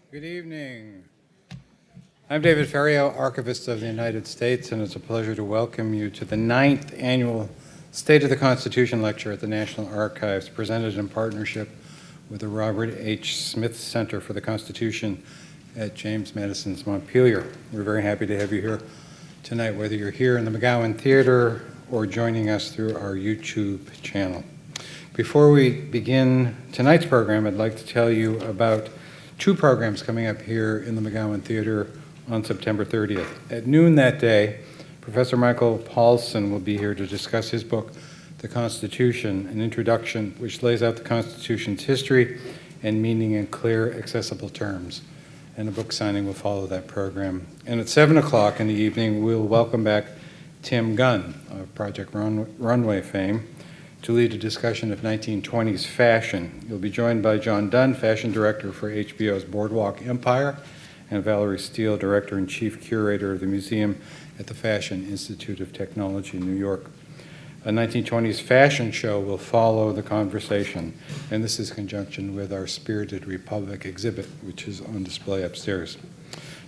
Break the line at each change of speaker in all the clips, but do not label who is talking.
Good evening. I'm David Ferriero, Archivist of the United States, and it's a pleasure to welcome you to the 9th Annual State of the Constitution Lecture at the National Archives, presented in partnership with the Robert H. Smith Center for the Constitution at James Madison's Montpelier. We're very happy to have you here tonight, whether you're here in the McGowan Theater or joining us through our YouTube channel. Before we begin tonight's program, I'd like to tell you about two programs coming up here in the McGowan Theater on September 30th. At noon that day, Professor Michael Paulson will be here to discuss his book, The Constitution, an introduction which lays out the Constitution's history and meaning in clear, accessible terms. And a book signing will follow that program. And at 7 o'clock in the evening, we'll welcome back Tim Gunn of Project Runway fame to lead a discussion of 1920s fashion. You'll be joined by John Dunn, fashion director for HBO's Boardwalk Empire, and Valerie Steele, director and chief curator of the museum at the Fashion Institute of Technology in New York. A 1920s fashion show will follow the conversation, and this is in conjunction with our Spirited Republic exhibit, which is on display upstairs.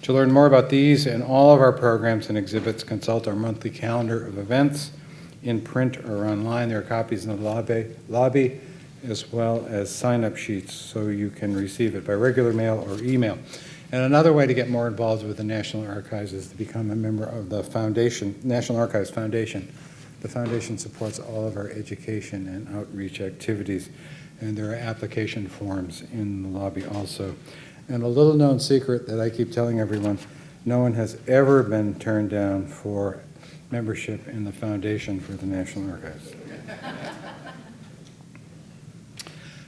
To learn more about these and all of our programs and exhibits, consult our monthly calendar of events in print or online. There are copies in the lobby as well as sign-up sheets, so you can receive it by regular mail or email. And another way to get more involved with the National Archives is to become a member of the Foundation, National Archives Foundation. The Foundation supports all of our education and outreach activities, and there are application forms in the lobby also. And a little known secret that I keep telling everyone, no one has ever been turned down for membership in the Foundation for the National Archives.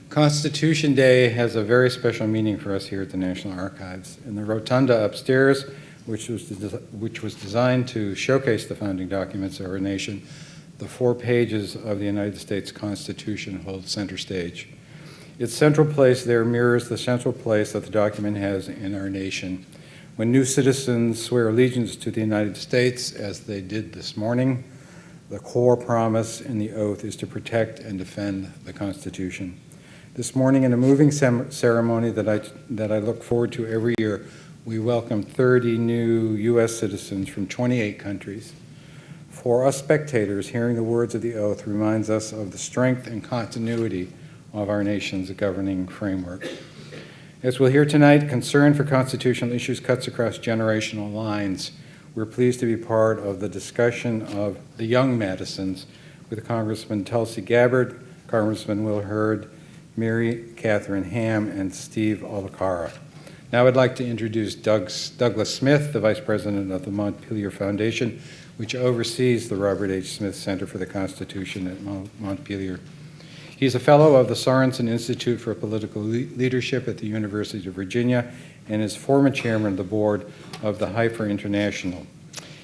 Constitution Day has a very special meaning for us here at the National Archives. In the rotunda upstairs, which was designed to showcase the founding documents of our nation, the 4 pages of the United States Constitution hold center stage. Its central place there mirrors the central place that the document has in our nation. When new citizens swear allegiance to the United States, as they did this morning, the core promise in the oath is to protect and defend the Constitution. This morning, in a moving ceremony that I look forward to every year, we welcomed 30 new U.S. citizens from 28 countries. For us spectators, hearing the words of the oath reminds us of the strength and continuity of our nation's governing framework. As we'll hear tonight, concern for constitutional issues cuts across generational lines. We're pleased to be part of the discussion of the young Madisons with Congressman Tulsi Gabbard, Congressman Will Hurd, Mary Catherine Ham, and Steve Olacara. Now I'd like to introduce Douglas Smith, the Vice President of the Montpelier Foundation, which oversees the Robert H. Smith Center for the Constitution at Montpelier. He's a fellow of the Sorensen Institute for Political Leadership at the University of Virginia and is former chairman of the board of the Heifer International.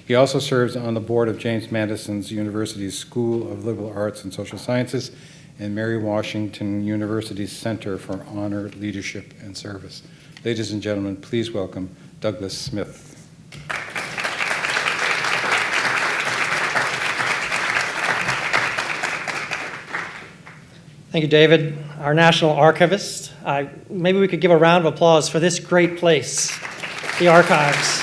He also serves on the board of James Madison's University's School of Liberal Arts and Social Sciences and Mary Washington University's Center for Honor, Leadership, and Service. Ladies and gentlemen, please welcome Douglas Smith.
Thank you, David. Our National Archivist. Maybe we could give a round of applause for this great place, the Archives.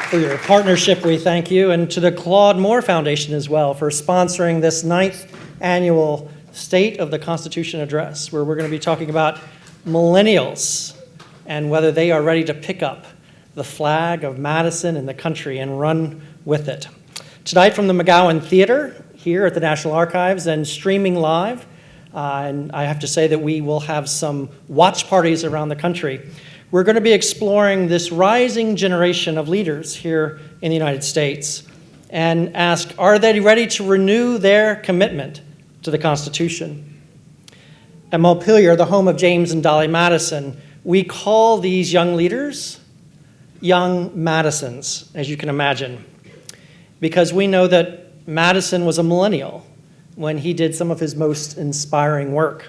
For your partnership, we thank you, and to the Claude Moore Foundation as well for sponsoring this 9th annual State of the Constitution Address, where we're going to be talking about millennials and whether they are ready to pick up the flag of Madison and the country and run with it. Tonight from the McGowan Theater, here at the National Archives and streaming live. And I have to say that we will have some watch parties around the country. We're going to be exploring this rising generation of leaders here in the United States and ask, are they ready to renew their commitment to the Constitution? At Montpelier, the home of James and Dolly Madison, we call these young leaders young Madisons, as you can imagine, because we know that Madison was a millennial when he did some of his most inspiring work.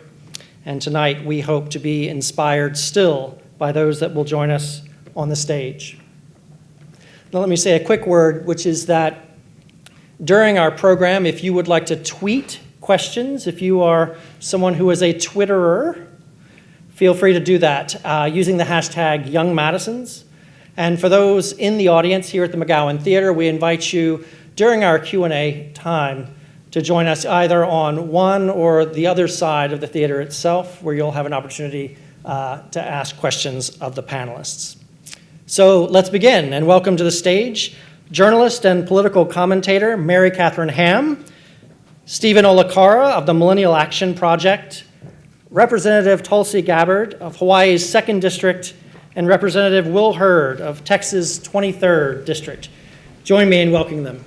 And tonight we hope to be inspired still by those that will join us on the stage. Now let me say a quick word, which is that during our program, if you would like to tweet questions, if you are someone who is a Twitterer, feel free to do that using the hashtag Young Madisons. And for those in the audience here at the McGowan Theater, we invite you during our Q&A time to join us either on one or the other side of the theater itself, where you'll have an opportunity to ask questions of the panelists. So let's begin, and welcome to the stage journalist and political commentator Mary Catherine Ham, Stephen Olakara of the Millennial Action Project, Representative Tulsi Gabbard of Hawaii's 2nd District, and Representative Will Hurd of Texas' 23rd District. Join me in welcoming them.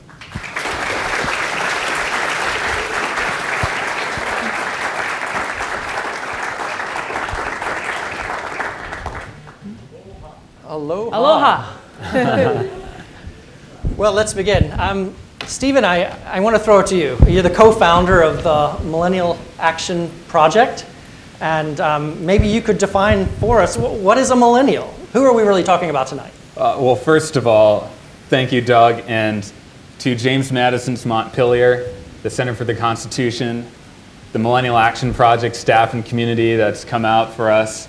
Aloha.
Well, let's begin. Stephen, I want to throw it to you. You're the co-founder of the Millennial Action Project, and maybe you could define for us, what is a millennial? Who are we really talking about tonight?
Well, first of all, thank you, Doug, and to James Madison's Montpelier, the Center for the Constitution, the Millennial Action Project staff and community that's come out for us,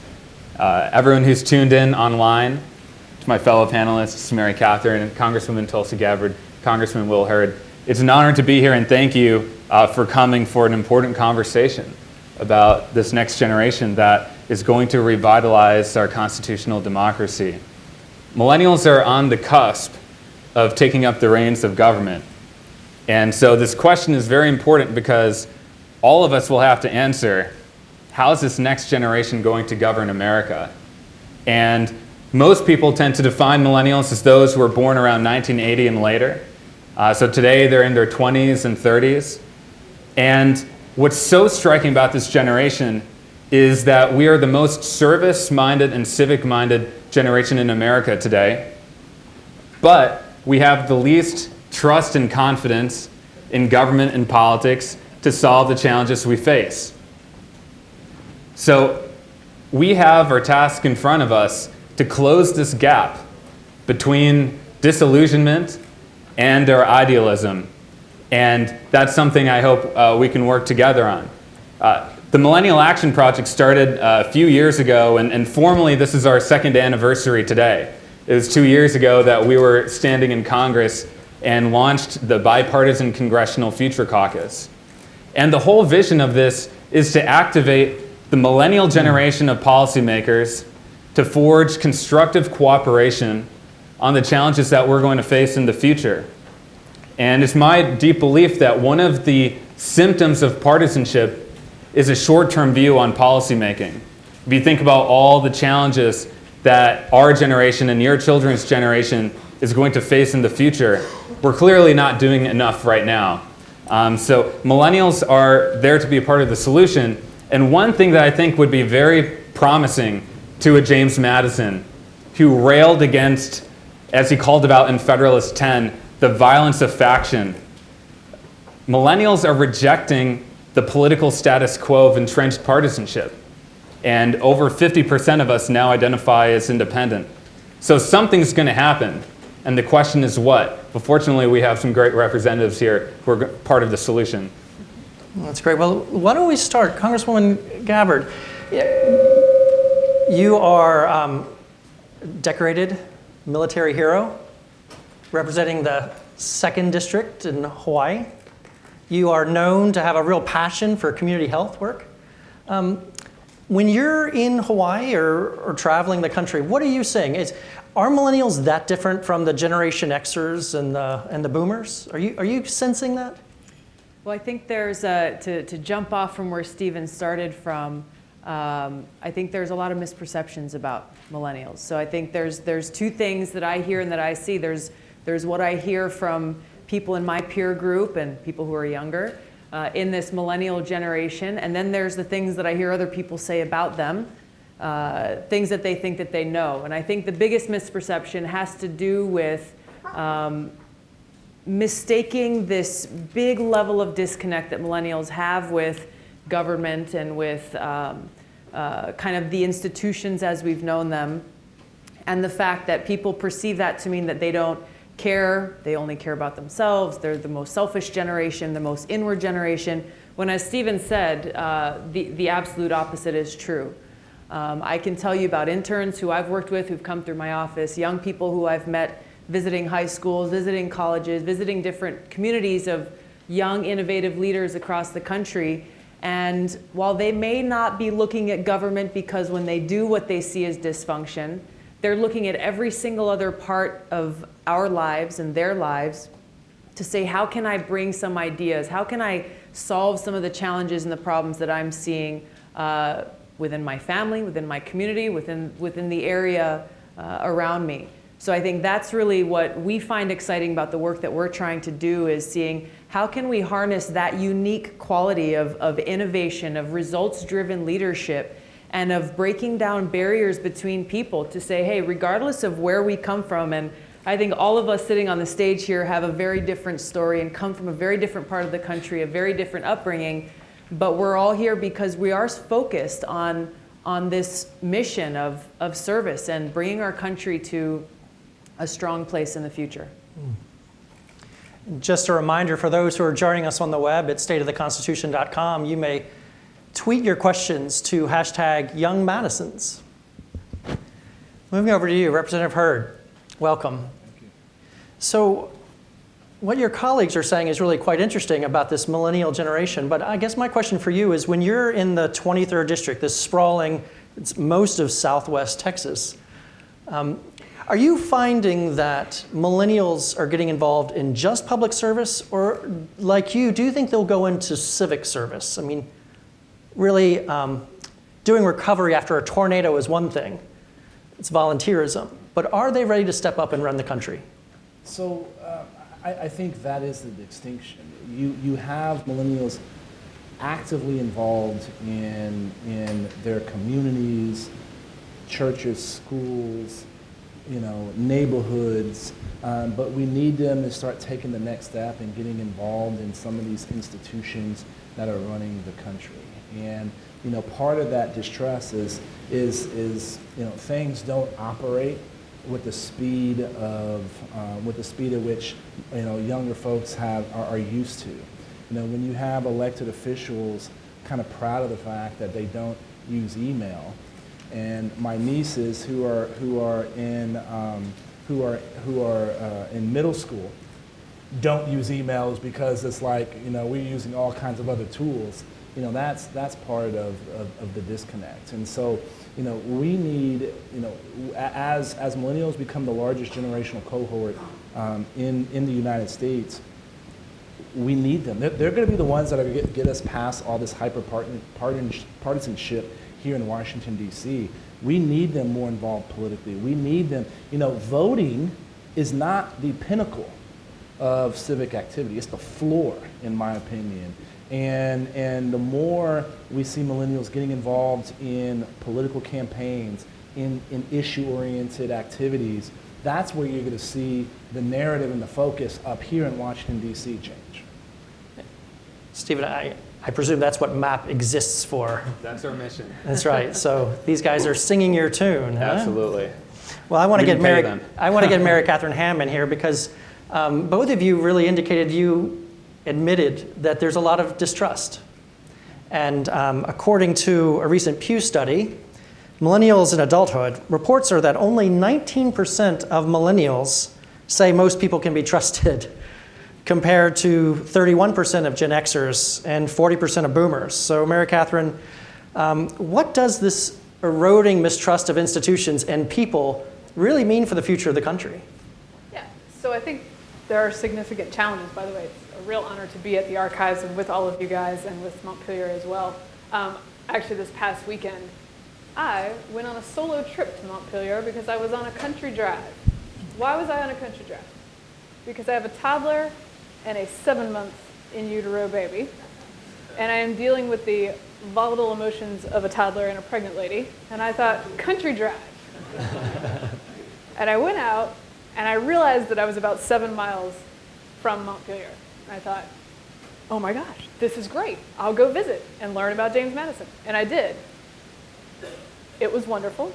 everyone who's tuned in online, to my fellow panelists, Mary Catherine, Congresswoman Tulsi Gabbard, Congressman Will Hurd. It's an honor to be here, and thank you for coming for an important conversation about this next generation that is going to revitalize our constitutional democracy. Millennials are on the cusp of taking up the reins of government. And so this question is very important because all of us will have to answer, how is this next generation going to govern America? And most people tend to define millennials as those who were born around 1980 and later. So today they're in their 20s and 30s. And what's so striking about this generation is that we are the most service-minded and civic-minded generation in America today. But we have the least trust and confidence in government and politics to solve the challenges we face. So we have our task in front of us to close this gap between disillusionment and our idealism. And that's something I hope we can work together on. The Millennial Action Project started a few years ago, and formally this is our 2nd anniversary today. It was 2 years ago that we were standing in Congress and launched the Bipartisan Congressional Future Caucus. And the whole vision of this is to activate the millennial generation of policymakers to forge constructive cooperation on the challenges that we're going to face in the future. And it's my deep belief that one of the symptoms of partisanship is a short-term view on policymaking. If you think about all the challenges that our generation and your children's generation is going to face in the future, we're clearly not doing enough right now. So millennials are there to be a part of the solution. And one thing that I think would be very promising to a James Madison, who railed against, as he called about in Federalist 10, the violence of faction. Millennials are rejecting the political status quo of entrenched partisanship. And over 50% of us now identify as independent. So something's going to happen. And the question is what? But fortunately, we have some great representatives here who are part of the solution.
That's great. Well, why don't we start? Congresswoman Gabbard, you are decorated military hero representing the 2nd District in Hawaii. You are known to have a real passion for community health work. When you're in Hawaii or traveling the country, what are you saying? Are millennials that different from the Generation Xers and the boomers? Are you sensing that?
Well, I think there's, to jump off from where Stephen started from, I think there's a lot of misperceptions about millennials. So I think there's two things that I hear and that I see. There's what I hear from people in my peer group and people who are younger in this millennial generation, and then there's the things that I hear other people say about them, things that they think that they know. And I think the biggest misperception has to do with mistaking this big level of disconnect that millennials have with government and with kind of the institutions as we've known them, and the fact that people perceive that to mean that they don't care, they only care about themselves, they're the most selfish generation, the most inward generation, when, as Stephen said, the absolute opposite is true. I can tell you about interns who I've worked with who've come through my office, young people who I've met visiting high schools, visiting colleges, visiting different communities of young, innovative leaders across the country. And while they may not be looking at government because when they do what they see as dysfunction, they're looking at every single other part of our lives and their lives to say, how can I bring some ideas? How can I solve some of the challenges and the problems that I'm seeing within my family, within my community, within the area around me? So I think that's really what we find exciting about the work that we're trying to do, is seeing how can we harness that unique quality of innovation, of results-driven leadership, and of breaking down barriers between people to say, hey, regardless of where we come from, and I think all of us sitting on the stage here have a very different story and come from a very different part of the country, a very different upbringing, but we're all here because we are focused on this mission of service and bringing our country to a strong place in the future.
Just a reminder for those who are joining us on the web at stateoftheconstitution.com, you may tweet your questions to hashtag Young Madisons. Moving over to you, Representative Hurd. Welcome.
Thank you.
So what your colleagues are saying is really quite interesting about this millennial generation, but I guess my question for you is, when you're in the 23rd district, this sprawling, it's most of Southwest Texas, are you finding that millennials are getting involved in just public service, or like you, do you think they'll go into civic service? I mean, really, doing recovery after a tornado is one thing. It's volunteerism. But are they ready to step up and run the country?
So I think that is the distinction. You have millennials actively involved in their communities, churches, schools, neighborhoods, but we need them to start taking the next step and getting involved in some of these institutions that are running the country. And part of that distrust is things don't operate with the speed of at which younger folks are used to. When you have elected officials kind of proud of the fact that they don't use email, and my nieces who are in middle school don't use emails because it's like we're using all kinds of other tools. That's part of the disconnect. And so we need as millennials become the largest generational cohort in the United States, we need them. They're going to be the ones that are going to get us past all this partisanship here in Washington, D.C. We need them more involved politically. We need them. Voting is not the pinnacle of civic activity. It's the floor, in my opinion. And the more we see millennials getting involved in political campaigns, in issue-oriented activities, that's where you're going to see the narrative and the focus up here in Washington, D.C. change.
Stephen, I presume that's what MAP exists for.
That's our mission.
That's right. So these guys are singing your tune. Huh?
Absolutely.
Well, I want to
We
get
can pay
Mary.
them.
I want to get Mary Catherine Ham in here because both of you really indicated you admitted that there's a lot of distrust. And according to a recent Pew study, millennials in adulthood, reports are that only 19% of millennials say most people can be trusted, compared to 31% of Gen Xers and 40% of boomers. So Mary Catherine, what does this eroding mistrust of institutions and people really mean for the future of the country?
Yeah, so I think there are significant challenges. By the way, it's a real honor to be at the archives and with all of you guys and with Montpelier as well. Actually, this past weekend, I went on a solo trip to Montpelier because I was on a country drive. Why was I on a country drive? Because I have a toddler and a 7-month in utero baby, and I am dealing with the volatile emotions of a toddler and a pregnant lady, and I thought, country drive. And I went out, and I realized that I was about 7 miles from Montpelier. And I thought, oh my gosh, this is great. I'll go visit and learn about James Madison. And I did. It was wonderful.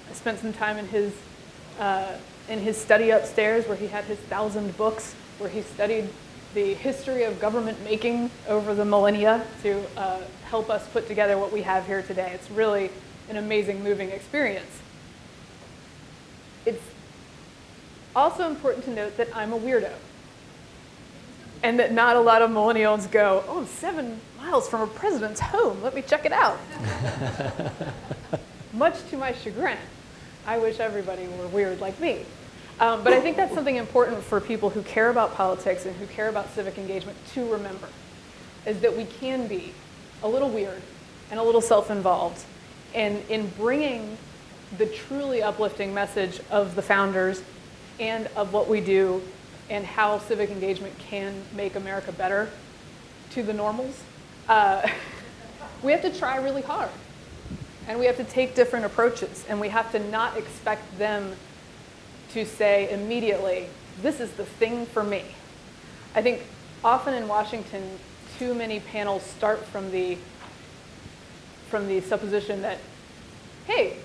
I spent some time in his study upstairs where he had his 1,000 books, where he studied the history of government making over the millennia to help us put together what we have here today. It's really an amazing, moving experience. It's also important to note that I'm a weirdo, and that not a lot of millennials go, oh, 7 miles from a president's home, let me check it out. Much to my chagrin. I wish everybody were weird like me. But I think that's something important for people who care about politics and who care about civic engagement to remember, is that we can be a little weird and a little self-involved. And in bringing the truly uplifting message of the founders and of what we do and how civic engagement can make America better to the normals, we have to try really hard. And we have to take different approaches. And we have to not expect them to say immediately, this is the thing for me. I think often in Washington, too many panels start from the supposition that, hey,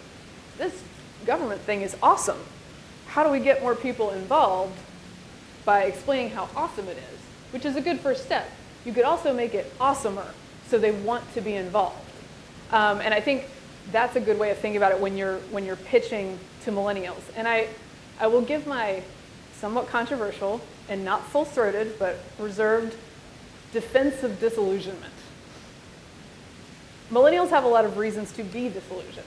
this government thing is awesome. How do we get more people involved by explaining how awesome it is, which is a good first step. You could also make it awesomer so they want to be involved. And I think that's a good way of thinking about it when you're pitching to millennials. And I will give my somewhat controversial and not full-throated, but reserved defense of disillusionment. Millennials have a lot of reasons to be disillusioned.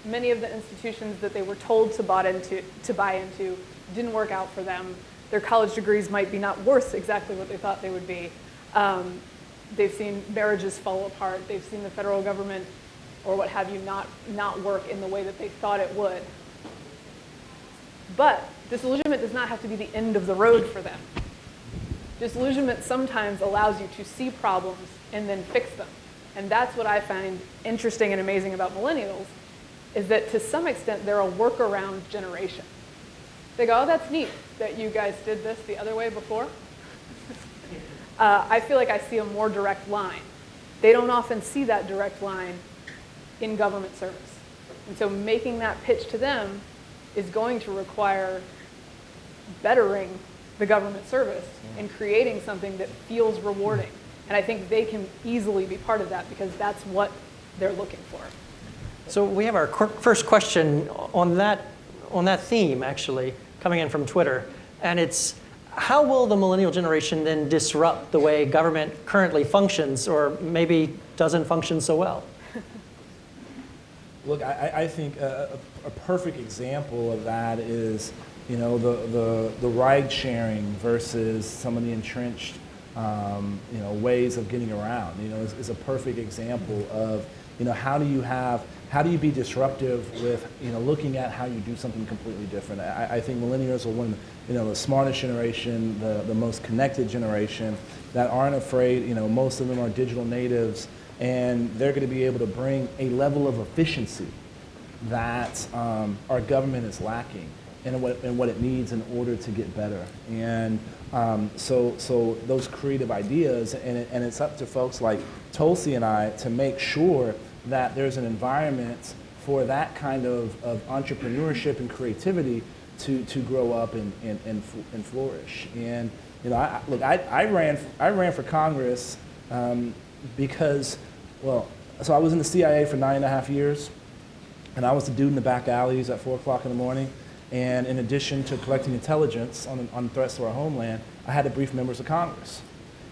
Many of the institutions that they were told to buy into didn't work out for them. Their college degrees might be not worth exactly what they thought they would be. They've seen marriages fall apart. They've seen the federal government or what have you not work in the way that they thought it would. But disillusionment does not have to be the end of the road for them. Disillusionment sometimes allows you to see problems and then fix them. And that's what I find interesting and amazing about millennials, is that to some extent they're a workaround generation. They go, oh, that's neat that you guys did this the other way before. I feel like I see a more direct line. They don't often see that direct line in government service. And so making that pitch to them is going to require bettering the government service and creating something that feels rewarding. And I think they can easily be part of that because that's what they're looking for.
So we have our first question on that theme, actually, coming in from Twitter. And it's, how will the millennial generation then disrupt the way government currently functions or maybe doesn't function so well?
Look, I think a perfect example of that is, you know, the ride sharing versus some of the entrenched, you know, ways of getting around. You know, is a perfect example of, you know, how do you be disruptive with, you know, looking at how you do something completely different. I think millennials are one of the, you know, the smartest generation, the most connected generation that aren't afraid. You know, most of them are digital natives. And they're going to be able to bring a level of efficiency that our government is lacking and what it needs in order to get better. And so those creative ideas, and it's up to folks like Tulsi and I to make sure that there's an environment for that kind of entrepreneurship and creativity to grow up and flourish. And you know, I ran for Congress because, well, so I was in the CIA for 9.5 years, and I was the dude in the back alleys at 4 o'clock in the morning. And in addition to collecting intelligence on threats to our homeland, I had to brief members of Congress.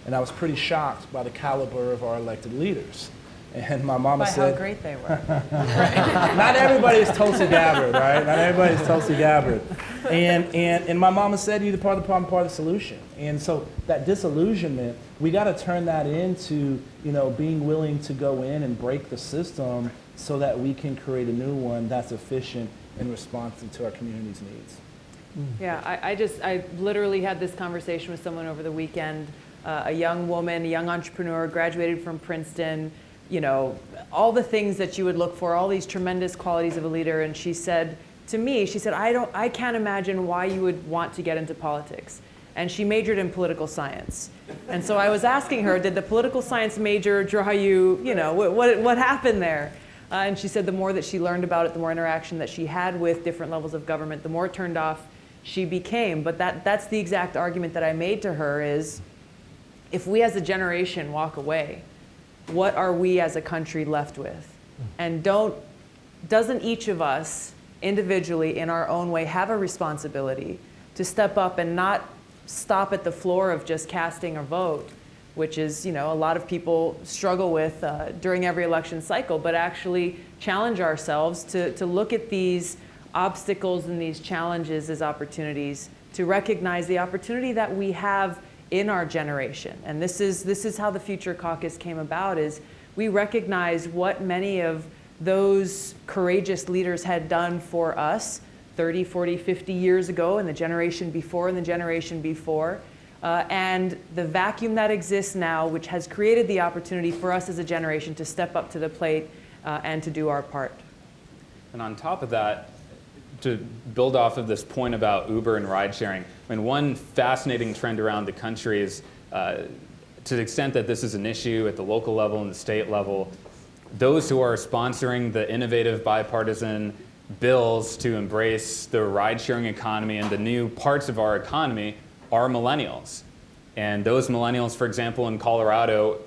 And I was pretty shocked by the caliber of our elected leaders. And my mama said,
how great they were.
not everybody is Tulsi Gabbard, right? Not everybody is Tulsi Gabbard. And my mama said, you're the part of the problem, part of the solution. And so that disillusionment, we got to turn that into, you know, being willing to go in and break the system so that we can create a new one that's efficient and responsive to our community's needs.
Yeah, I literally had this conversation with someone over the weekend, a young woman, a young entrepreneur, graduated from Princeton, you know, all the things that you would look for, all these tremendous qualities of a leader. And she said to me, she said, I can't imagine why you would want to get into politics. And she majored in political science. And so I was asking her, did the political science major draw you, you know, what happened there? And she said the more that she learned about it, the more interaction that she had with different levels of government, the more turned off she became. But that's the exact argument that I made to her is, if we as a generation walk away, what are we as a country left with? And don't doesn't each of us individually in our own way have a responsibility to step up and not stop at the floor of just casting a vote, which is, a lot of people struggle with during every election cycle, but actually challenge ourselves to look at these obstacles and these challenges as opportunities, to recognize the opportunity that we have in our generation. And this is how the Future Caucus came about, is we recognize what many of those courageous leaders had done for us 30, 40, 50 years ago, and the generation before and the generation before, and the vacuum that exists now, which has created the opportunity for us as a generation to step up to the plate and to do our part.
And on top of that, to build off of this point about Uber and ride sharing, one fascinating trend around the country is, to the extent that this is an issue at the local level and the state level, those who are sponsoring the innovative bipartisan bills to embrace the ride-sharing economy and the new parts of our economy are millennials. And those millennials, for example, in Colorado,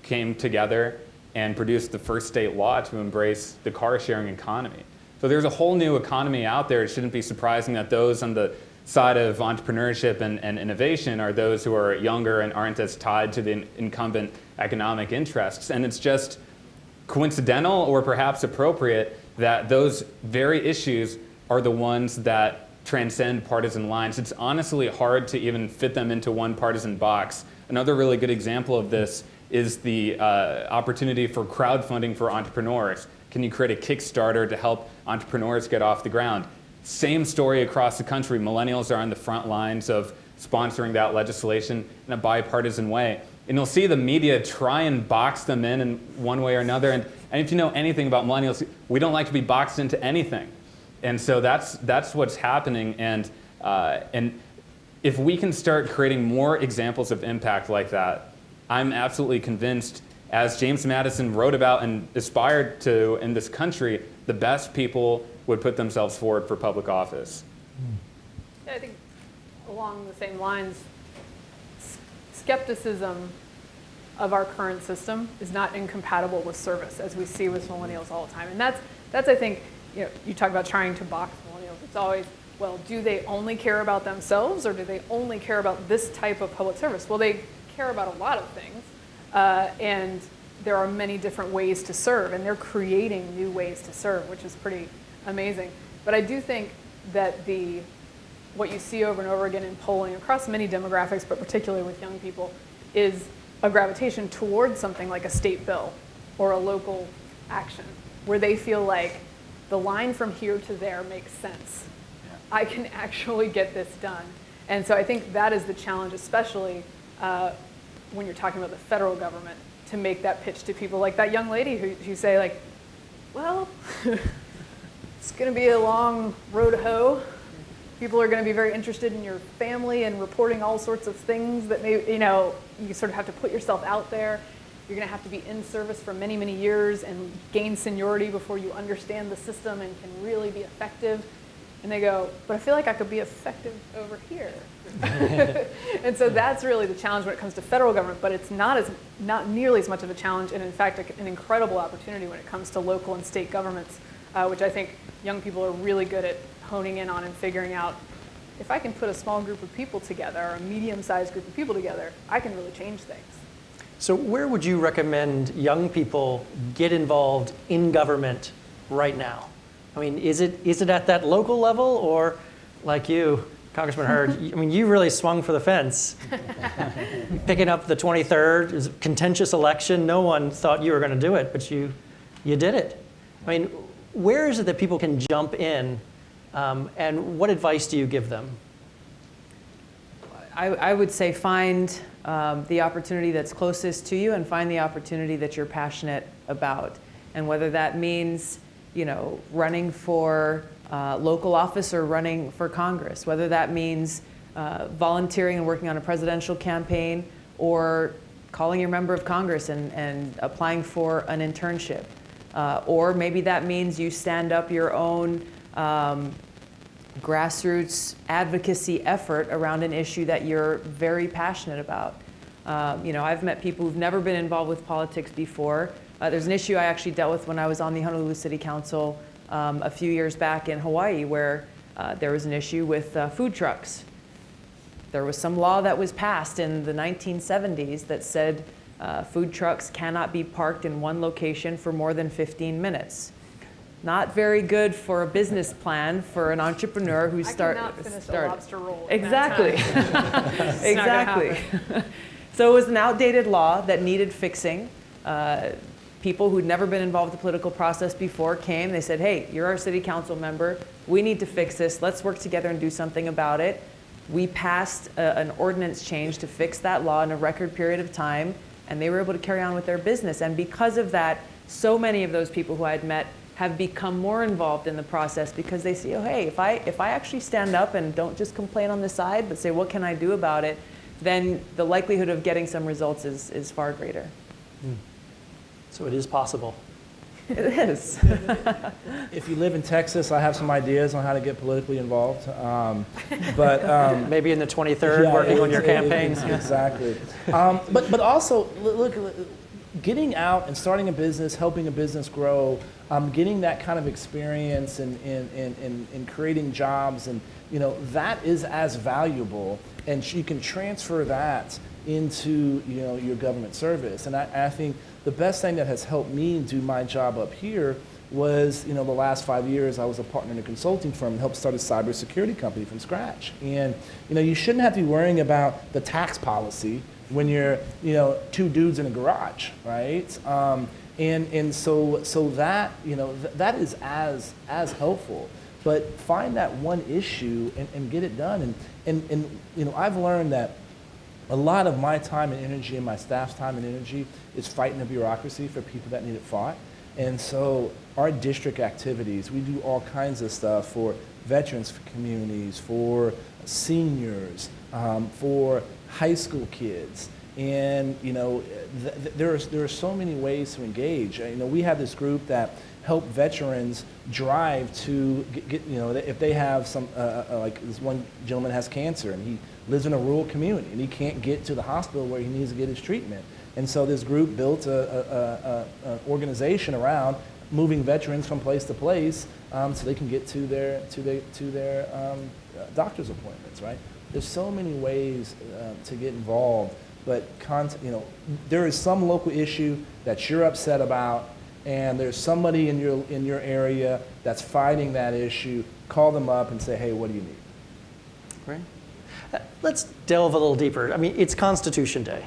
came together and produced the first state law to embrace the car-sharing economy. So there's a whole new economy out there. It shouldn't be surprising that those on the side of entrepreneurship and innovation are those who are younger and aren't as tied to the incumbent economic interests. And it's just coincidental or perhaps appropriate that those very issues are the ones that transcend partisan lines. It's honestly hard to even fit them into one partisan box. Another really good example of this is the opportunity for crowdfunding for entrepreneurs. Can you create a Kickstarter to help entrepreneurs get off the ground? Same story across the country. Millennials are on the front lines of sponsoring that legislation in a bipartisan way. And you'll see the media try and box them in one way or another. And if you know anything about millennials, we don't like to be boxed into anything. And so that's what's happening. And if we can start creating more examples of impact like that, I'm absolutely convinced, as James Madison wrote about and aspired to in this country, the best people would put themselves forward for public office.
Yeah, I think along the same lines, skepticism of our current system is not incompatible with service, as we see with millennials all the time. And that's I think, you talk about trying to box millennials. It's always, well, do they only care about themselves, or do they only care about this type of public service? Well, they care about a lot of things, and there are many different ways to serve, and they're creating new ways to serve, which is pretty amazing. But I do think that what you see over and over again in polling across many demographics, but particularly with young people, is a gravitation towards something like a state bill or a local action, where they feel like the line from here to there makes sense. Yeah. I can actually get this done. And so I think that is the challenge, especially when you're talking about the federal government, to make that pitch to people like that young lady who say, like, well, it's going to be a long road to hoe. People are going to be very interested in your family and reporting all sorts of things that may, you sort of have to put yourself out there. You're going to have to be in service for many, many years and gain seniority before you understand the system and can really be effective. And they go, but I feel like I could be effective over here. And so that's really the challenge when it comes to federal government, but it's not nearly as much of a challenge, and in fact, an incredible opportunity when it comes to local and state governments, which I think young people are really good at honing in on and figuring out, if I can put a small group of people together, or a medium-sized group of people together, I can really change things.
So where would you recommend young people get involved in government right now? I mean, is it at that local level, or like you, Congressman Hurd, you really swung for the fence. Picking up the 23rd, it was a contentious election. No one thought you were going to do it, but you did it. I mean, where is it that people can jump in, and what advice do you give them?
I would say find the opportunity that's closest to you, and find the opportunity that you're passionate about. And whether that means, running for local office or running for Congress, whether that means volunteering and working on a presidential campaign, or calling your member of Congress and applying for an internship. Or maybe that means you stand up your own grassroots advocacy effort around an issue that you're very passionate about. I've met people who've never been involved with politics before. There's an issue I actually dealt with when I was on the Honolulu City Council a few years back in Hawaii where there was an issue with food trucks. There was some law that was passed in the 1970s that said food trucks cannot be parked in one location for more than 15 minutes. Not very good for a business plan for an entrepreneur who
I cannot finish a lobster roll. in that
Exactly.
time. It's not gonna
Exactly. So it was an outdated law that needed fixing. People who'd never been involved with the political process before came. They said, hey, you're our city council member. We need to fix this. Let's work together and do something about it. We passed an ordinance change to fix that law in a record period of time, and they were able to carry on with their business. And because of that, so many of those people who I had met have become more involved in the process because they see, oh, hey, if I actually stand up and don't just complain on the side, but say, what can I do about it, then the likelihood of getting some results is far greater.
So it is possible.
It is.
If you live in Texas, I have some ideas on how to get politically involved. But
Maybe in the 23rd,
yeah,
working on your
it's-
campaigns.
Exactly. But also, look, getting out and starting a business, helping a business grow, getting that kind of experience in creating jobs, and that is as valuable, and you can transfer that into your government service. And I think the best thing that has helped me do my job up here was, the last 5 years I was a partner in a consulting firm and helped start a cybersecurity company from scratch. And you shouldn't have to be worrying about the tax policy when you're two dudes in a garage, right? And so that that is as helpful. But find that one issue and get it done. And I've learned that a lot of my time and energy and my staff's time and energy is fighting the bureaucracy for people that need it fought. And so our district activities, we do all kinds of stuff for veterans, for communities, for seniors, for high school kids. And there are so many ways to engage. We have this group that help veterans drive to get if they have some, like this one gentleman has cancer and he lives in a rural community and he can't get to the hospital where he needs to get his treatment. And so this group built an organization around moving veterans from place to place so they can get to their doctor's appointments, right? There's so many ways to get involved, but there is some local issue that you're upset about, and there's somebody in your area that's fighting that issue. Call them up and say, hey, what do you need?
Great. Let's delve a little deeper. I mean, it's Constitution Day.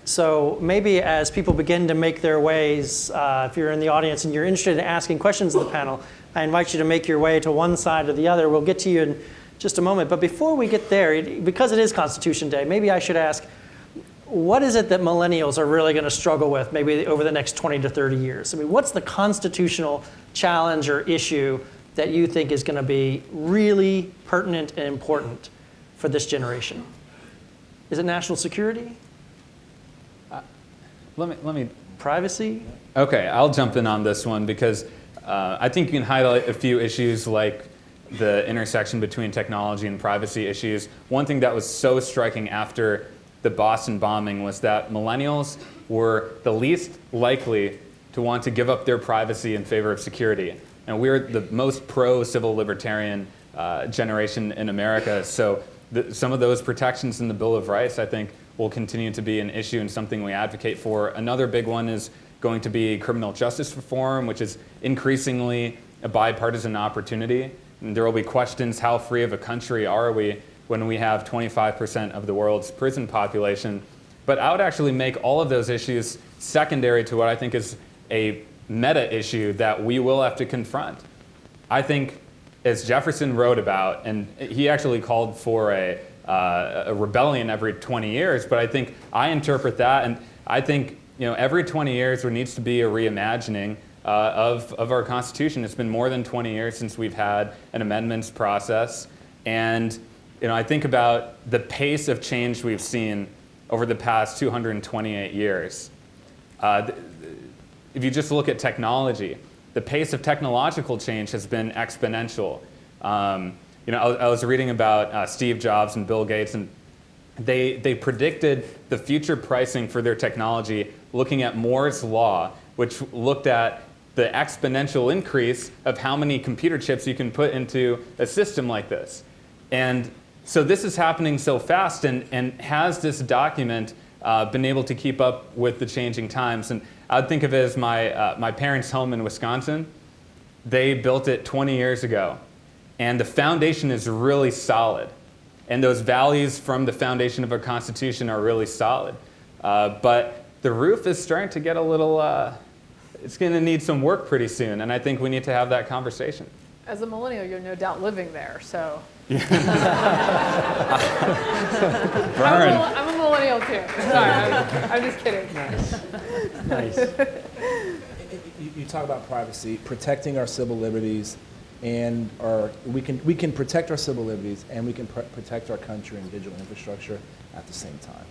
So maybe as people begin to make their ways, if you're in the audience and you're interested in asking questions of the panel, I invite you to make your way to one side or the other. We'll get to you in just a moment. But before we get there, because it is Constitution Day, maybe I should ask, what is it that millennials are really going to struggle with maybe over the next 20 to 30 years? I mean, what's the constitutional challenge or issue that you think is going to be really pertinent and important for this generation? Is it national security?
Let me.
Privacy?
Okay, I'll jump in on this one because I think you can highlight a few issues like the intersection between technology and privacy issues. One thing that was so striking after the Boston bombing was that millennials were the least likely to want to give up their privacy in favor of security. And we're the most pro-civil libertarian generation in America, so some of those protections in the Bill of Rights, I think, will continue to be an issue and something we advocate for. Another big one is going to be criminal justice reform, which is increasingly a bipartisan opportunity. And there will be questions, how free of a country are we when we have 25% of the world's prison population? But I would actually make all of those issues secondary to what I think is a meta issue that we will have to confront. I think, as Jefferson wrote about, and he actually called for a rebellion every 20 years, but I think I interpret that, and I think every 20 years there needs to be a reimagining of our Constitution. It's been more than 20 years since we've had an amendments process, and I think about the pace of change we've seen over the past 228 years. If you just look at technology, the pace of technological change has been exponential. I was reading about Steve Jobs and Bill Gates, and they predicted the future pricing for their technology looking at Moore's law, which looked at the exponential increase of how many computer chips you can put into a system like this. And so this is happening so fast, and has this document been able to keep up with the changing times? And I would think of it as my parents' home in Wisconsin. They built it 20 years ago, and the foundation is really solid. And those values from the foundation of our Constitution are really solid. But the roof is starting to get a little, it's going to need some work pretty soon, and I think we need to have that conversation.
As a millennial, you're no doubt living there, so.
Burn.
I'm a millennial too. Sorry, I'm just kidding.
Nice.
You talk about privacy, protecting our civil liberties, and we can protect our civil liberties and we can protect our country and digital infrastructure at the same time.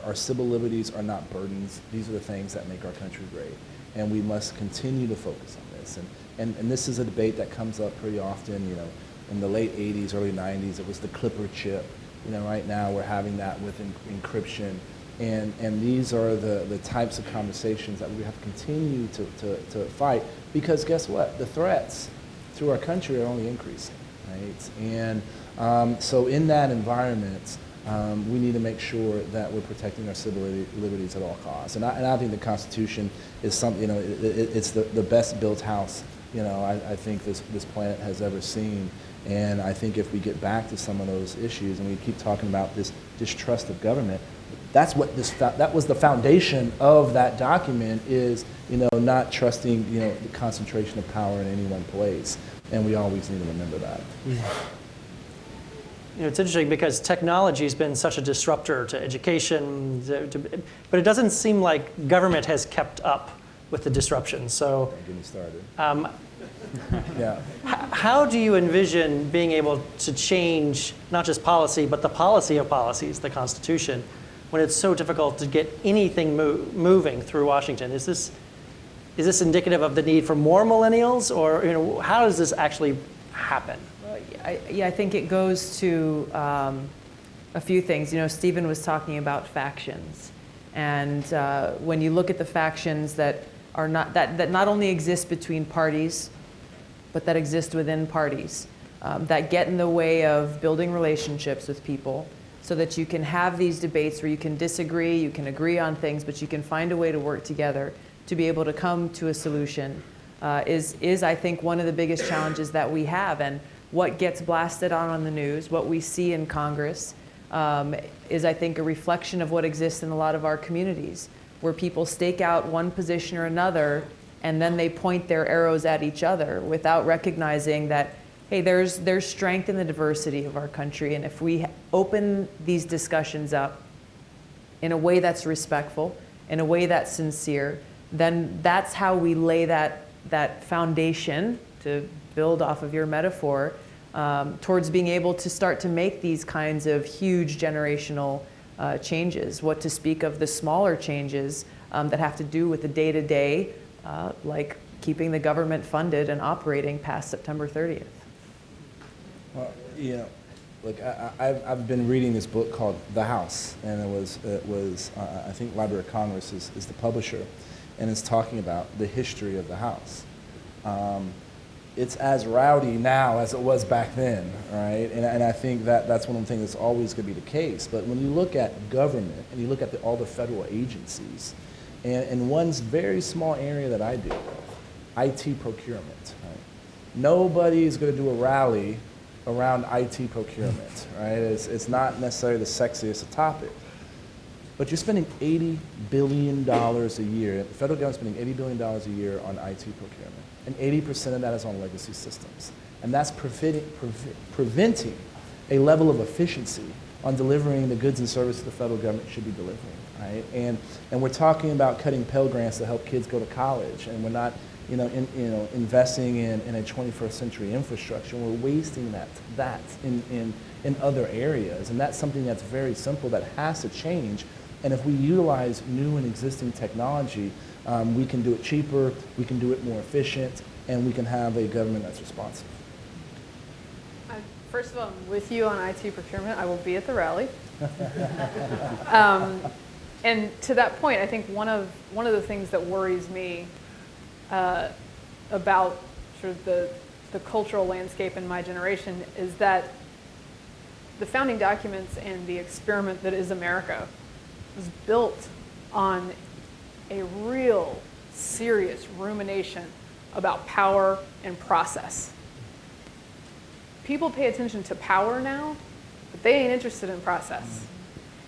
Our civil liberties are not burdens. These are the things that make our country great, and we must continue to focus on this. And this is a debate that comes up pretty often. You know, in the late 80s, early 90s, it was the Clipper chip. You know, right now we're having that with encryption. And these are the types of conversations that we have to continue to fight, because guess what? The threats to our country are only increasing, right? And so in that environment, we need to make sure that we're protecting our civil liberties at all costs. And I think the Constitution is something, you know, it's the best built house, you know, I think this planet has ever seen. And I think if we get back to some of those issues and we keep talking about this distrust of government, that's what that was the foundation of that document, is, you know, not trusting, you know, the concentration of power in any one place. And we always need to remember that.
You know, it's interesting because technology has been such a disruptor to education, but it doesn't seem like government has kept up with the disruption. So,
Don't get me started. Yeah.
How do you envision being able to change not just policy, but the policy of policies, the Constitution, when it's so difficult to get anything moving through Washington? Is this indicative of the need for more millennials, or, you know, how does this actually happen?
I think it goes to a few things. You know, Stephen was talking about factions, and when you look at the factions that are that not only exist between parties, but that exist within parties, that get in the way of building relationships with people, so that you can have these debates where you can disagree, you can agree on things, but you can find a way to work together to be able to come to a solution, is I think one of the biggest challenges that we have. And what gets blasted on the news, what we see in Congress, is, I think, a reflection of what exists in a lot of our communities, where people stake out one position or another, and then they point their arrows at each other without recognizing that, hey, there's strength in the diversity of our country, and if we open these discussions up in a way that's respectful, in a way that's sincere, then that's how we lay that foundation, to build off of your metaphor, towards being able to start to make these kinds of huge generational changes. What to speak of the smaller changes that have to do with the day-to-day, like keeping the government funded and operating past September 30th.
Well, you know, look, I've been reading this book called The House, and it was I think Library of Congress is the publisher, and it's talking about the history of the House. It's as rowdy now as it was back then, right? And I think that's one of the things that's always going to be the case. But when you look at government and you look at all the federal agencies, and in one very small area that I deal with, IT procurement, right? Nobody's going to do a rally around IT procurement, right? It's not necessarily the sexiest topic. But you're spending $80 billion a year. The federal government's spending $80 billion a year on IT procurement. And 80% of that is on legacy systems. And that's preventing a level of efficiency on delivering the goods and services the federal government should be delivering, right? And we're talking about cutting Pell Grants to help kids go to college, and we're not, investing in a 21st century infrastructure. We're wasting that in other areas, and that's something that's very simple that has to change. And if we utilize new and existing technology, we can do it cheaper, we can do it more efficient, and we can have a government that's responsive.
First of all, I'm with you on IT procurement. I will be at the rally. And to that point, I think one of the things that worries me about sort of the cultural landscape in my generation is that the founding documents and the experiment that is America was built on a real serious rumination about power and process. People pay attention to power now, but they ain't interested in process.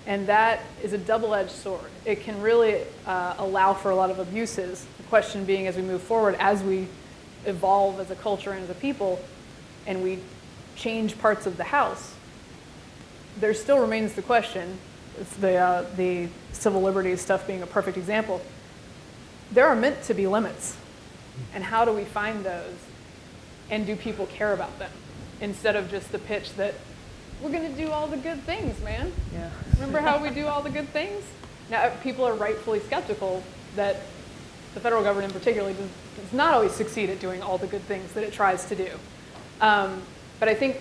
And that is a double-edged sword. It can really allow for a lot of abuses. The question being, as we move forward, as we evolve as a culture and as a people, and we change parts of the house, there still remains the question, it's the civil liberties stuff being a perfect example, there are meant to be limits. And how do we find those? And do people care about them? Instead of just the pitch that, we're going to do all the good things, man.
Yeah.
Remember how we do all the good things? Now, people are rightfully skeptical that the federal government in particular does not always succeed at doing all the good things that it tries to do. But I think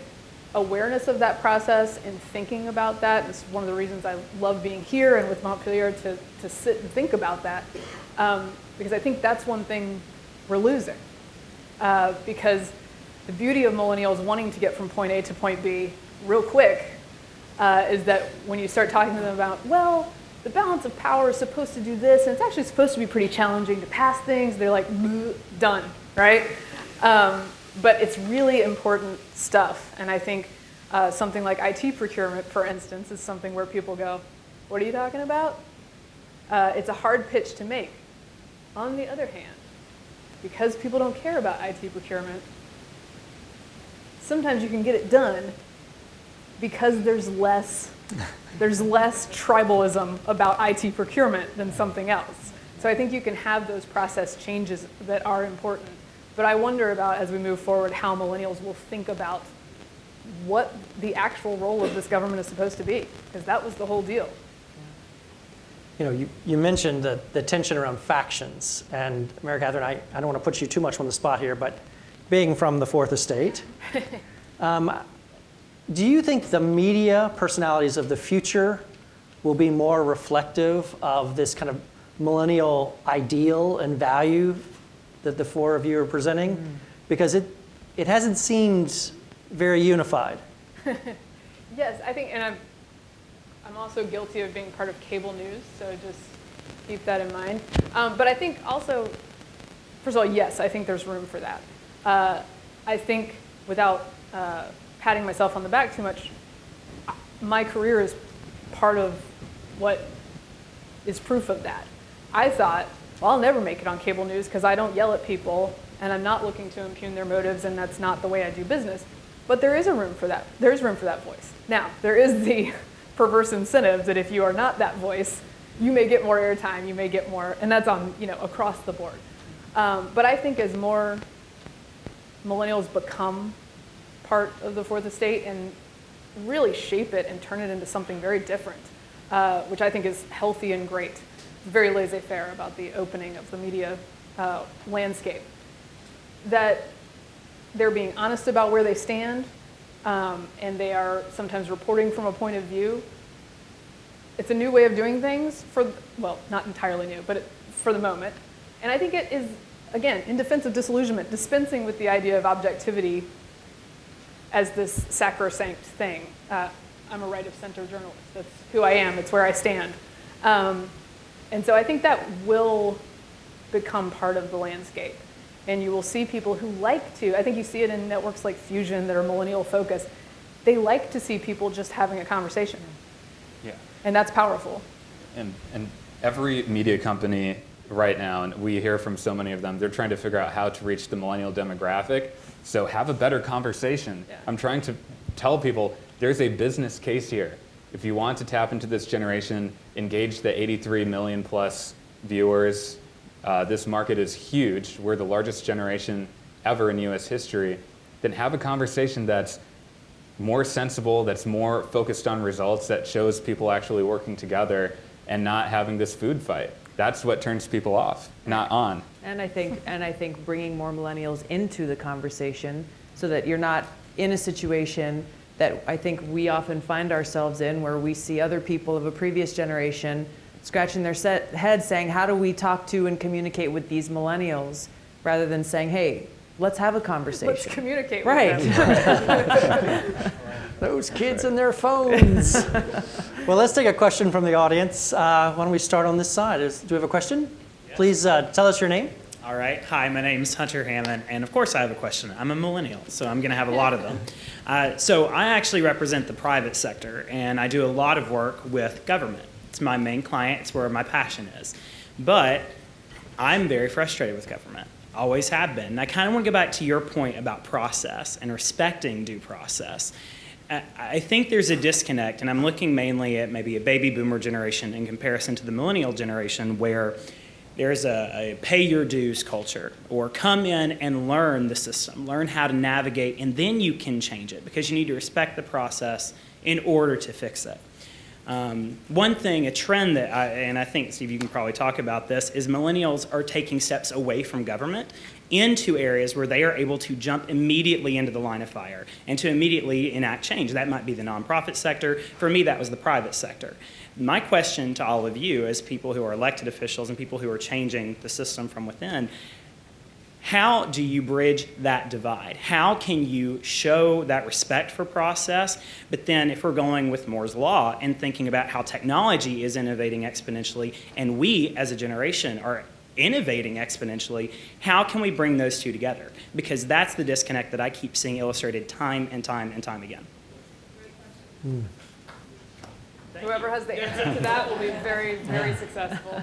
awareness of that process and thinking about that is one of the reasons I love being here and with Montpelier to sit and think about that. Because I think that's one thing we're losing. Because the beauty of millennials wanting to get from point A to point B real quick is that when you start talking to them about, well, the balance of power is supposed to do this, and it's actually supposed to be pretty challenging to pass things, they're like, done, right? But it's really important stuff. And I think something like IT procurement, for instance, is something where people go, what are you talking about? It's a hard pitch to make. On the other hand, because people don't care about IT procurement, sometimes you can get it done because there's less tribalism about IT procurement than something else. So I think you can have those process changes that are important. But I wonder about, as we move forward, how millennials will think about what the actual role of this government is supposed to be, because that was the whole deal.
You know, you mentioned the tension around factions. And Mary Catherine, I don't want to put you too much on the spot here, but being from the Fourth Estate, do you think the media personalities of the future will be more reflective of this kind of millennial ideal and value that the four of you are presenting? Because it hasn't seemed very unified.
Yes, I think, and I'm also guilty of being part of cable news, so just keep that in mind. But I think also, first of all, yes, I think there's room for that. I think without patting myself on the back too much, my career is part of what is proof of that. I thought, well, I'll never make it on cable news because I don't yell at people and I'm not looking to impugn their motives and that's not the way I do business. But there is a room for that. There is room for that voice. Now, there is the perverse incentive that if you are not that voice, you may get more airtime, you may get more, and that's on, across the board. But I think as more millennials become part of the Fourth Estate and really shape it and turn it into something very different, which I think is healthy and great. Very laissez-faire about the opening of the media landscape. That they're being honest about where they stand, and they are sometimes reporting from a point of view. It's a new way of doing things well, not entirely new, but for the moment. And I think it is, again, in defense of disillusionment, dispensing with the idea of objectivity as this sacrosanct thing. I'm a right-of-center journalist. That's who I am. It's where I stand. And so I think that will become part of the landscape. And you will see people who like to, I think you see it in networks like Fusion that are millennial focused. They like to see people just having a conversation.
Yeah.
And that's powerful.
And every media company right now, and we hear from so many of them, they're trying to figure out how to reach the millennial demographic. So have a better conversation.
Yeah.
I'm trying to tell people there's a business case here. If you want to tap into this generation, engage the 83 million plus viewers. This market is huge. We're the largest generation ever in US history. Then have a conversation that's more sensible, that's more focused on results, that shows people actually working together and not having this food fight. That's what turns people off, not on.
And I think bringing more millennials into the conversation so that you're not in a situation that I think we often find ourselves in, where we see other people of a previous generation scratching their heads saying, how do we talk to and communicate with these millennials? rather than saying, hey, let's have a conversation.
Let's communicate
Right.
with them.
Those kids and their phones. Well, let's take a question from the audience. Why don't we start on this side? Do we have a question? Yes. Please tell us your name.
All right. Hi, my name's Hunter Hammond, and of course I have a question. I'm a millennial, so I'm going to have a lot of them. So I actually represent the private sector, and I do a lot of work with government. It's my main client. It's where my passion is. But I'm very frustrated with government. Always have been. And I kind of want to go back to your point about process and respecting due process. I think there's a disconnect, and I'm looking mainly at maybe a baby boomer generation in comparison to the millennial generation, where there's a pay your dues culture, or come in and learn the system, learn how to navigate, and then you can change it, because you need to respect the process in order to fix it. One thing, a trend that I think, Steve, you can probably talk about this, is millennials are taking steps away from government into areas where they are able to jump immediately into the line of fire and to immediately enact change. That might be the nonprofit sector. For me, that was the private sector. My question to all of you, as people who are elected officials and people who are changing the system from within, how do you bridge that divide? How can you show that respect for process? But then if we're going with Moore's Law and thinking about how technology is innovating exponentially, and we as a generation are innovating exponentially, how can we bring those two together? Because that's the disconnect that I keep seeing illustrated time and time and time again.
Whoever has the answer to that will be very, very successful.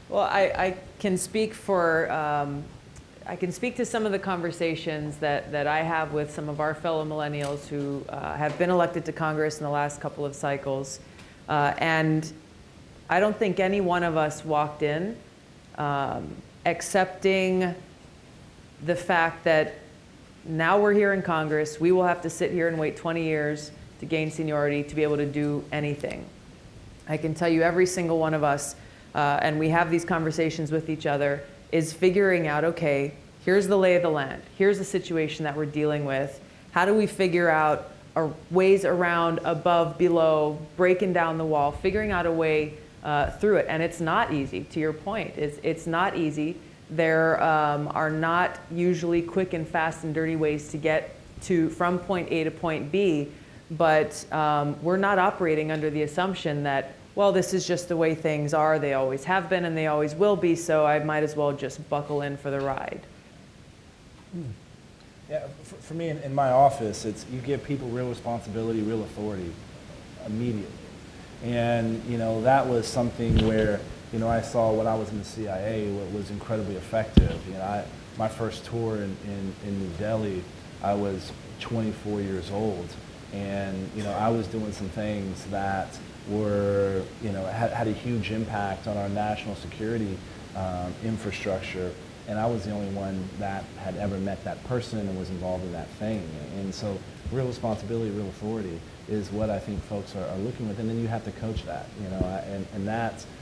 Well, I can speak for, I can speak to some of the conversations that I have with some of our fellow millennials who have been elected to Congress in the last couple of cycles. And I don't think any one of us walked in accepting the fact that now we're here in Congress, we will have to sit here and wait 20 years to gain seniority to be able to do anything. I can tell you every single one of us, and we have these conversations with each other, is figuring out, okay, here's the lay of the land. Here's the situation that we're dealing with. How do we figure out ways around, above, below, breaking down the wall, figuring out a way through it? And it's not easy, to your point. It's not easy. There are not usually quick and fast and dirty ways to get from point A to point B, but we're not operating under the assumption that, well, this is just the way things are. They always have been and they always will be, so I might as well just buckle in for the ride.
Yeah, for me in my office, it's you give people real responsibility, real authority immediately. And, that was something where, I saw when I was in the CIA what was incredibly effective. My first tour in New Delhi, I was 24 years old. And, I was doing some things that were, had a huge impact on our national security infrastructure. And I was the only one that had ever met that person and was involved in that thing. And so real responsibility, real authority is what I think folks are looking with. And then you have to coach that, and that's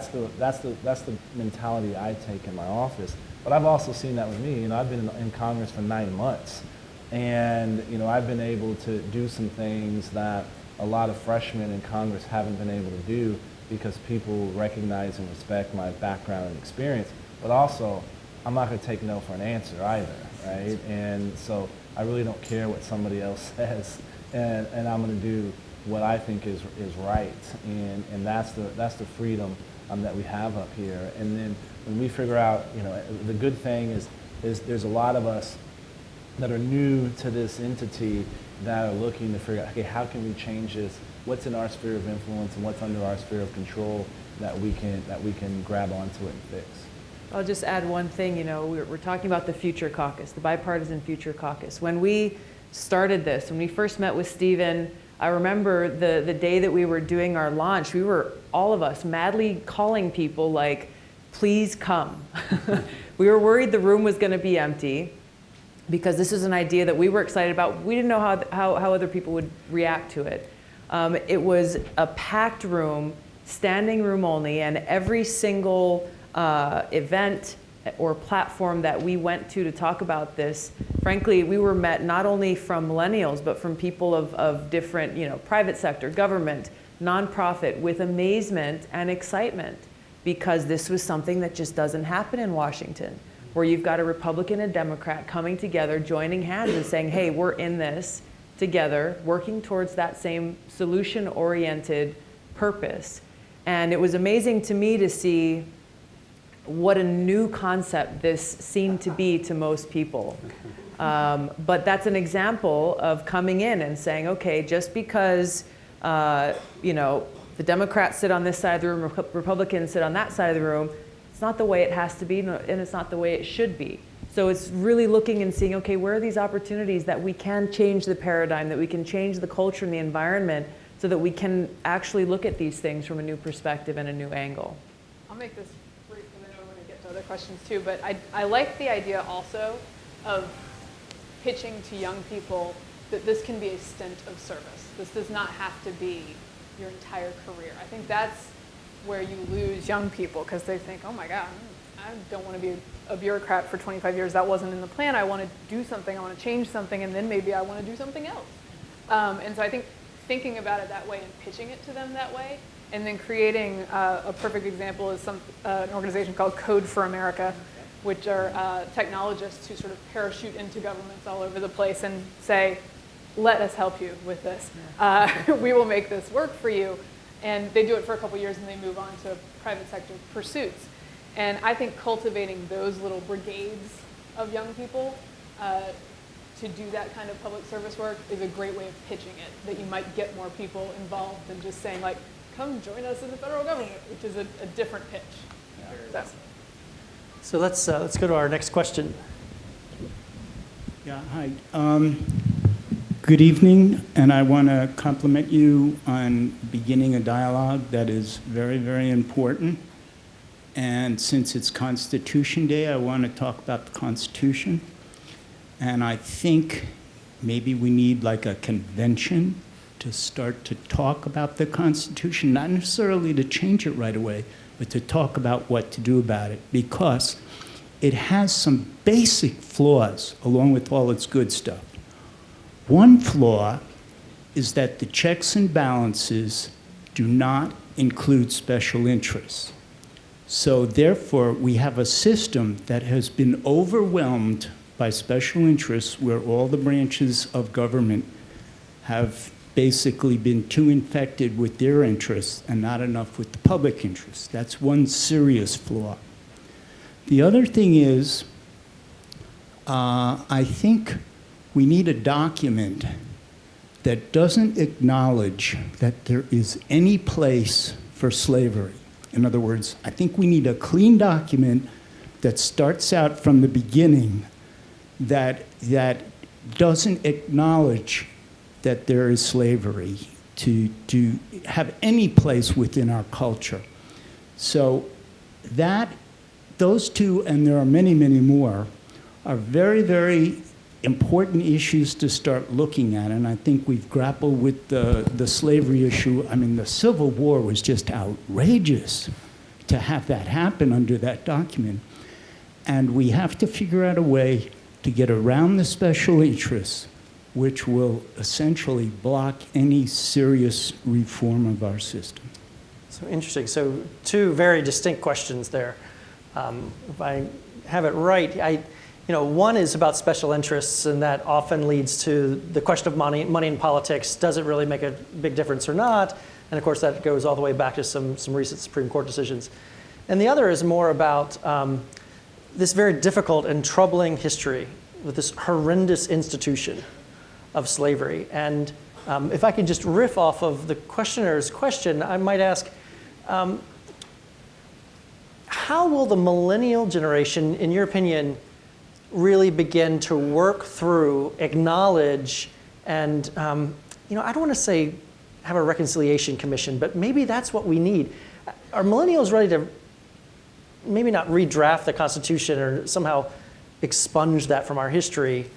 the mentality I take in my office. But I've also seen that with me. I've been in Congress for 9 months. And, I've been able to do some things that a lot of freshmen in Congress haven't been able to do because people recognize and respect my background and experience. But also, I'm not going to take no for an answer either, right? And so I really don't care what somebody else says, and I'm going to do what I think is right. And that's the freedom that we have up here. And then when we figure out, the good thing is there's a lot of us that are new to this entity that are looking to figure out, okay, how can we change this? What's in our sphere of influence and what's under our sphere of control that we can grab onto it and fix?
I'll just add one thing. We're talking about the Future Caucus, the Bipartisan Future Caucus. When we started this, when we first met with Stephen, I remember the day that we were doing our launch, we were, all of us, madly calling people like, please come. We were worried the room was going to be empty because this is an idea that we were excited about. We didn't know how other people would react to it. It was a packed room, standing room only, and every single event or platform that we went to talk about this, frankly, we were met not only from millennials, but from people of different, private sector, government, nonprofit, with amazement and excitement. because this was something that just doesn't happen in Washington, where you've got a Republican and Democrat coming together, joining hands and saying, hey, we're in this together, working towards that same solution-oriented purpose. And it was amazing to me to see what a new concept this seemed to be to most people. But that's an example of coming in and saying, okay, just because the Democrats sit on this side of the room, Republicans sit on that side of the room, it's not the way it has to be, and it's not the way it should be. So it's really looking and seeing, okay, where are these opportunities that we can change the paradigm, that we can change the culture and the environment so that we can actually look at these things from a new perspective and a new angle.
I'll make this brief because I know we're going to get to other questions too, but I like the idea also of pitching to young people that this can be a stint of service. This does not have to be your entire career. I think that's where you lose young people because they think, oh my God, I don't want to be a bureaucrat for 25 years. That wasn't in the plan. I want to do something. I want to change something, and then maybe I want to do something else. And so I think thinking about it that way and pitching it to them that way, and then creating a perfect example is an organization called Code for America, which are technologists who sort of parachute into governments all over the place and say, let us help you with this. We will make this work for you. And they do it for a couple years and they move on to private sector pursuits. And I think cultivating those little brigades of young people to do that kind of public service work is a great way of pitching it, that you might get more people involved than just saying, like, come join us in the federal government, which is a different pitch. Yeah.
So let's go to our next question.
Yeah, hi. Good evening, and I want to compliment you on beginning a dialogue that is very, very important. And since it's Constitution Day, I want to talk about the Constitution. And I think maybe we need like a convention to start to talk about the Constitution, not necessarily to change it right away, but to talk about what to do about it, because it has some basic flaws along with all its good stuff. One flaw is that the checks and balances do not include special interests. So therefore, we have a system that has been overwhelmed by special interests where all the branches of government have basically been too infected with their interests and not enough with the public interests. That's one serious flaw. The other thing is, I think we need a document that doesn't acknowledge that there is any place for slavery. In other words, I think we need a clean document that starts out from the beginning that doesn't acknowledge that there is slavery to have any place within our culture. So those two, and there are many, many more, are very, very important issues to start looking at. And I think we've grappled with the slavery issue. I mean, the Civil War was just outrageous to have that happen under that document. And we have to figure out a way to get around the special interests, which will essentially block any serious reform of our system.
So interesting. So two very distinct questions there. If I have it right, one is about special interests, and that often leads to the question of money in politics. Does it really make a big difference or not? And of course, that goes all the way back to some recent Supreme Court decisions. And the other is more about this very difficult and troubling history with this horrendous institution of slavery. And if I could just riff off of the questioner's question, I might ask, how will the millennial generation, in your opinion, really begin to work through, acknowledge, and I don't want to say have a reconciliation commission, but maybe that's what we need. Are millennials ready to maybe not redraft the Constitution or somehow expunge that from our history,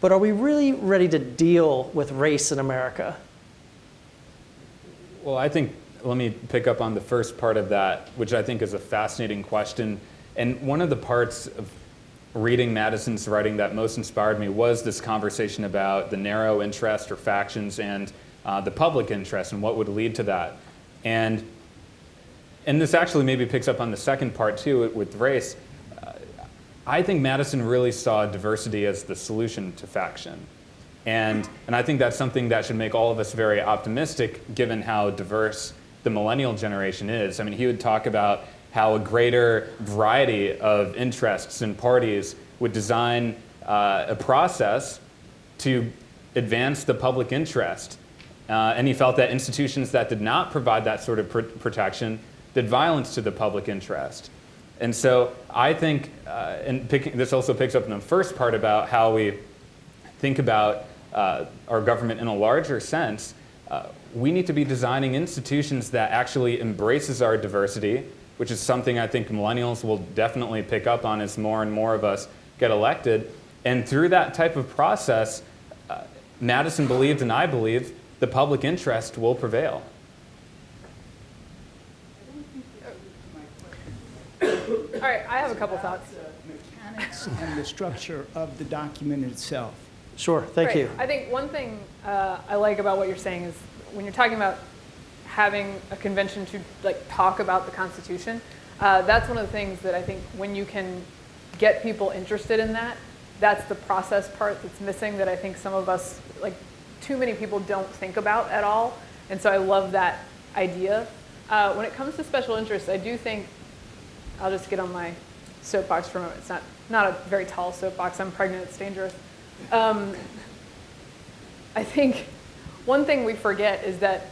but are we really ready to deal with race in America?
Well, I think, let me pick up on the first part of that, which I think is a fascinating question. And one of the parts of reading Madison's writing that most inspired me was this conversation about the narrow interest or factions and the public interest and what would lead to that. And and this actually maybe picks up on the second part too with race. I think Madison really saw diversity as the solution to faction. And I think that's something that should make all of us very optimistic given how diverse the millennial generation is. I mean, he would talk about how a greater variety of interests and parties would design a process to advance the public interest. And he felt that institutions that did not provide that sort of protection did violence to the public interest. And so I think, this also picks up in the first part about how we think about our government in a larger sense. We need to be designing institutions that actually embraces our diversity, which is something I think millennials will definitely pick up on as more and more of us get elected. And through that type of process, Madison believed, and I believe, the public interest will prevail.
All right, I have a couple thoughts.
Mechanics and the structure of the document itself.
Sure, thank
Right.
you.
I think one thing I like about what you're saying is when you're talking about having a convention to talk about the Constitution, that's one of the things that I think when you can get people interested in that, that's the process part that's missing that I think some of us, too many people don't think about at all. And so I love that idea. When it comes to special interests, I do think, I'll just get on my soapbox for a moment. It's not a very tall soapbox. I'm pregnant, it's dangerous. I think one thing we forget is that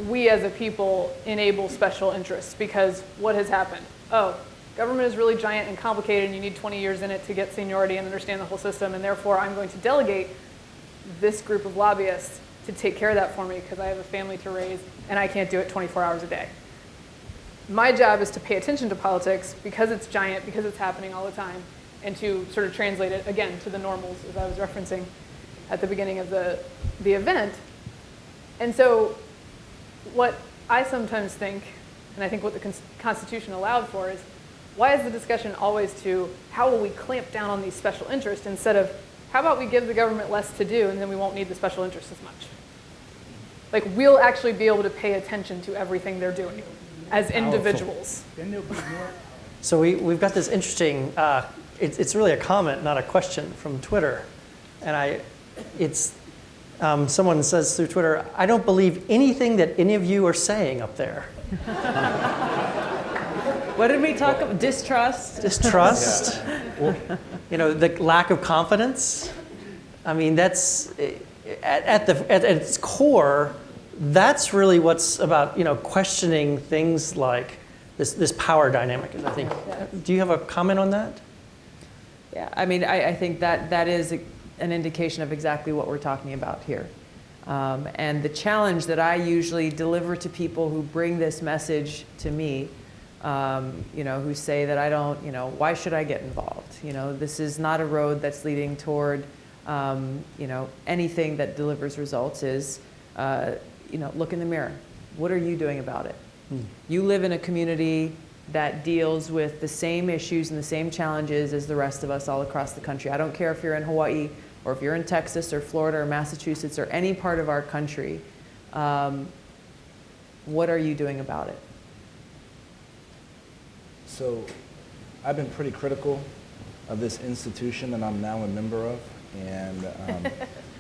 we as a people enable special interests because what has happened? Oh, government is really giant and complicated and you need 20 years in it to get seniority and understand the whole system, and therefore I'm going to delegate this group of lobbyists to take care of that for me because I have a family to raise and I can't do it 24 hours a day. My job is to pay attention to politics because it's giant, because it's happening all the time, and to sort of translate it, again, to the normals, as I was referencing at the beginning of the event. And so what I sometimes think, and I think what the Constitution allowed for, is why is the discussion always to how will we clamp down on these special interests instead of how about we give the government less to do and then we won't need the special interests as much? We'll actually be able to pay attention to everything they're doing as individuals.
Then there'll be more.
So we've got this interesting, it's really a comment, not a question, from Twitter. And someone says through Twitter, I don't believe anything that any of you are saying up there.
What did we talk about? Distrust?
Distrust, the lack of confidence. I mean, that's, at its core, that's really what's about, questioning things like this power dynamic, I think. Do you have a comment on that?
Yeah, I mean, I think that is an indication of exactly what we're talking about here. And the challenge that I usually deliver to people who bring this message to me, who say that I don't, why should I get involved? This is not a road that's leading toward, anything that delivers results is, look in the mirror. What are you doing about it? You live in a community that deals with the same issues and the same challenges as the rest of us all across the country. I don't care if you're in Hawaii or if you're in Texas or Florida or Massachusetts or any part of our country. What are you doing about it?
So I've been pretty critical of this institution that I'm now a member of, and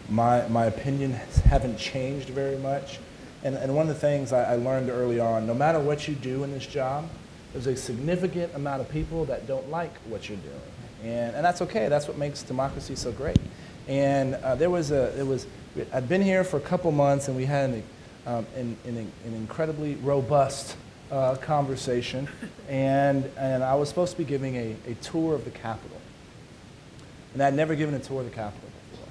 my opinions haven't changed very much. And one of the things I learned early on, no matter what you do in this job, there's a significant amount of people that don't like what you're doing. And that's okay. That's what makes democracy so great. And I'd been here for a couple months, and we had an incredibly robust conversation. And I was supposed to be giving a tour of the Capitol. And I'd never given a tour of the Capitol before.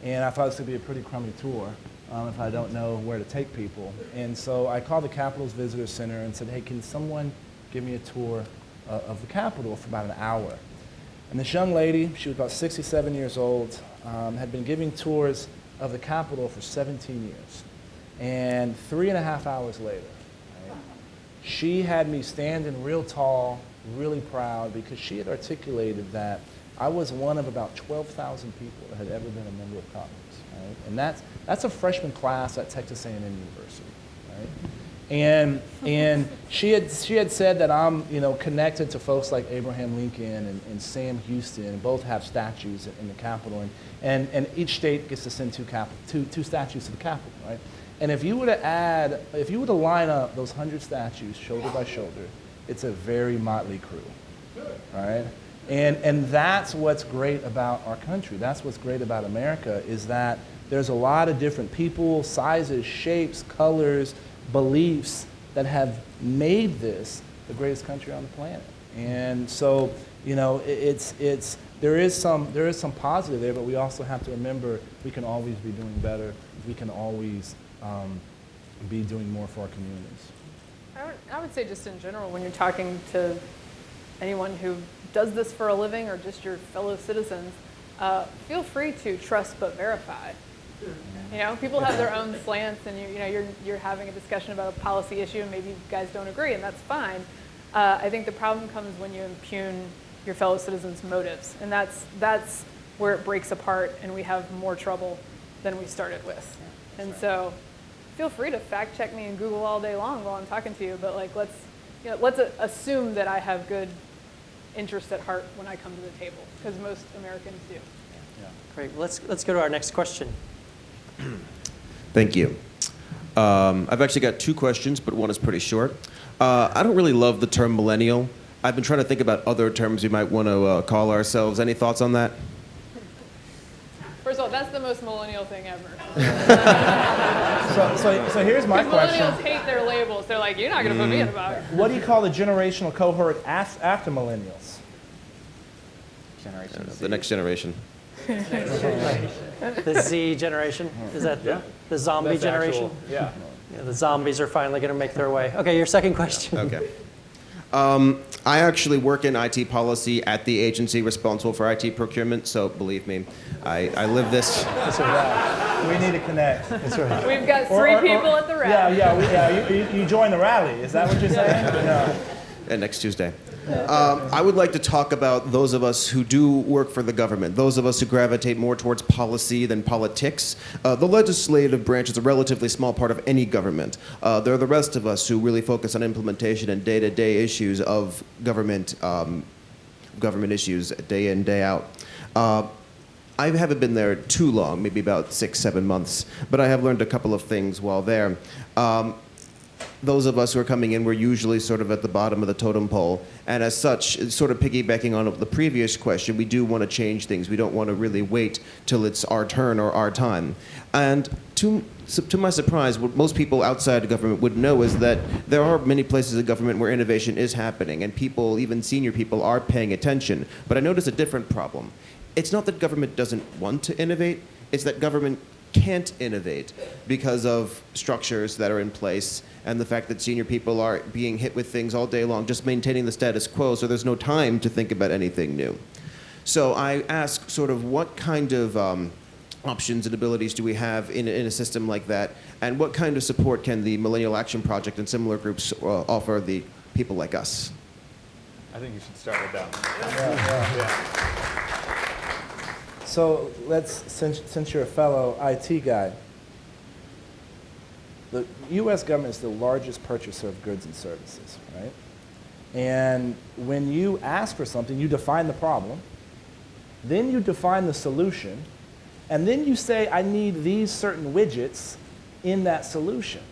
And I thought this would be a pretty crummy tour if I don't know where to take people. And so I called the Capitol's Visitor Center and said, hey, can someone give me a tour of the Capitol for about an hour? And this young lady, she was about 67 years old, had been giving tours of the Capitol for 17 years. And 3.5 hours later, right, she had me standing real tall, really proud, because she had articulated that I was one of about 12,000 people that had ever been a member of Congress. Right? And that's a freshman class at Texas A&M University. Right? And she had said that I'm, connected to folks like Abraham Lincoln and Sam Houston, and both have statues in the Capitol, and each state gets to send two statues to the Capitol, right? And if you were to line up those 100 statues shoulder by shoulder, it's a very motley crew, right? And that's what's great about our country. That's what's great about America, is that there's a lot of different people, sizes, shapes, colors, beliefs that have made this the greatest country on the planet. And so, there is some positive there, but we also have to remember we can always be doing better. We can always be doing more for our communities.
I would say just in general, when you're talking to anyone who does this for a living or just your fellow citizens, feel free to trust but verify. People have their own slants, and you're having a discussion about a policy issue, and maybe you guys don't agree, and that's fine. I think the problem comes when you impugn your fellow citizens' motives, and that's where it breaks apart, and we have more trouble than we started with. And so, feel free to fact check me and Google all day long while I'm talking to you, but let's assume that I have good interest at heart when I come to the table, because most Americans do.
Great. Let's go to our next question.
Thank you. I've actually got two questions, but one is pretty short. I don't really love the term millennial. I've been trying to think about other terms we might want to call ourselves. Any thoughts on that?
First of all, that's the most millennial thing ever.
So here's my question.
Millennials hate their labels. They're like, you're not going to put me in a box.
What do you call the generational cohort after millennials?
The next generation.
The Z generation? Is that the zombie generation?
Yeah.
The zombies are finally going to make their way. Okay, your second question.
Okay. I actually work in IT policy at the agency responsible for IT procurement, so believe me, I live this.
We need to connect. That's right.
We've got three people at the rally.
You join the rally. Is that what you're saying? No.
Next Tuesday. I would like to talk about those of us who do work for the government, those of us who gravitate more towards policy than politics. The legislative branch is a relatively small part of any government. There are the rest of us who really focus on implementation and day-to-day issues of government issues day in, day out. I haven't been there too long, maybe about 6-7 months, but I have learned a couple of things while there. Those of us who are coming in, we're usually sort of at the bottom of the totem pole. And as such, sort of piggybacking on the previous question, we do want to change things. We don't want to really wait till it's our turn or our time. And to my surprise, what most people outside of government would know is that there are many places in government where innovation is happening, and people, even senior people, are paying attention. But I notice a different problem. It's not that government doesn't want to innovate, it's that government can't innovate because of structures that are in place and the fact that senior people are being hit with things all day long, just maintaining the status quo, so there's no time to think about anything new. So I ask sort of what kind of options and abilities do we have in a system like that, and what kind of support can the Millennial Action Project and similar groups offer the people like us?
I think you should start with that.
So since you're a fellow IT guy, the U.S. government is the largest purchaser of goods and services, right? And when you ask for something, you define the problem, then you define the solution, and then you say, I need these certain widgets in that solution.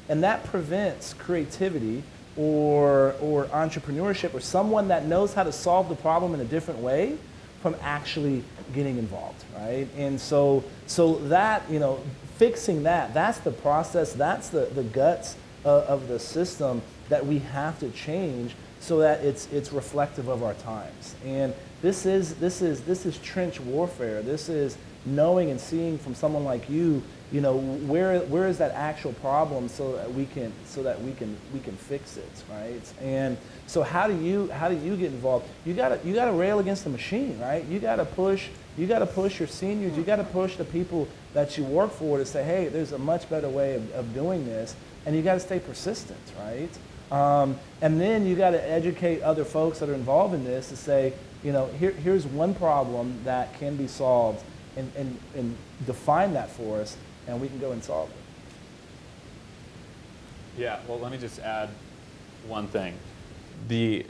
And that prevents creativity or entrepreneurship or someone that knows how to solve the problem in a different way from actually getting involved, right? And so that, fixing that's the process, that's the guts of the system that we have to change so that it's reflective of our times. And this is trench warfare. This is knowing and seeing from someone like you, where is that actual problem so that we can fix it, right? And so how do you get involved? You gotta rail against the machine, right? You gotta push your seniors, you gotta push the people that you work for to say, hey, there's a much better way of doing this, and you gotta stay persistent, right? And then you gotta educate other folks that are involved in this to say, here's one problem that can be solved, and define that for us, and we can go and solve
Yeah, well, let me just add one thing. The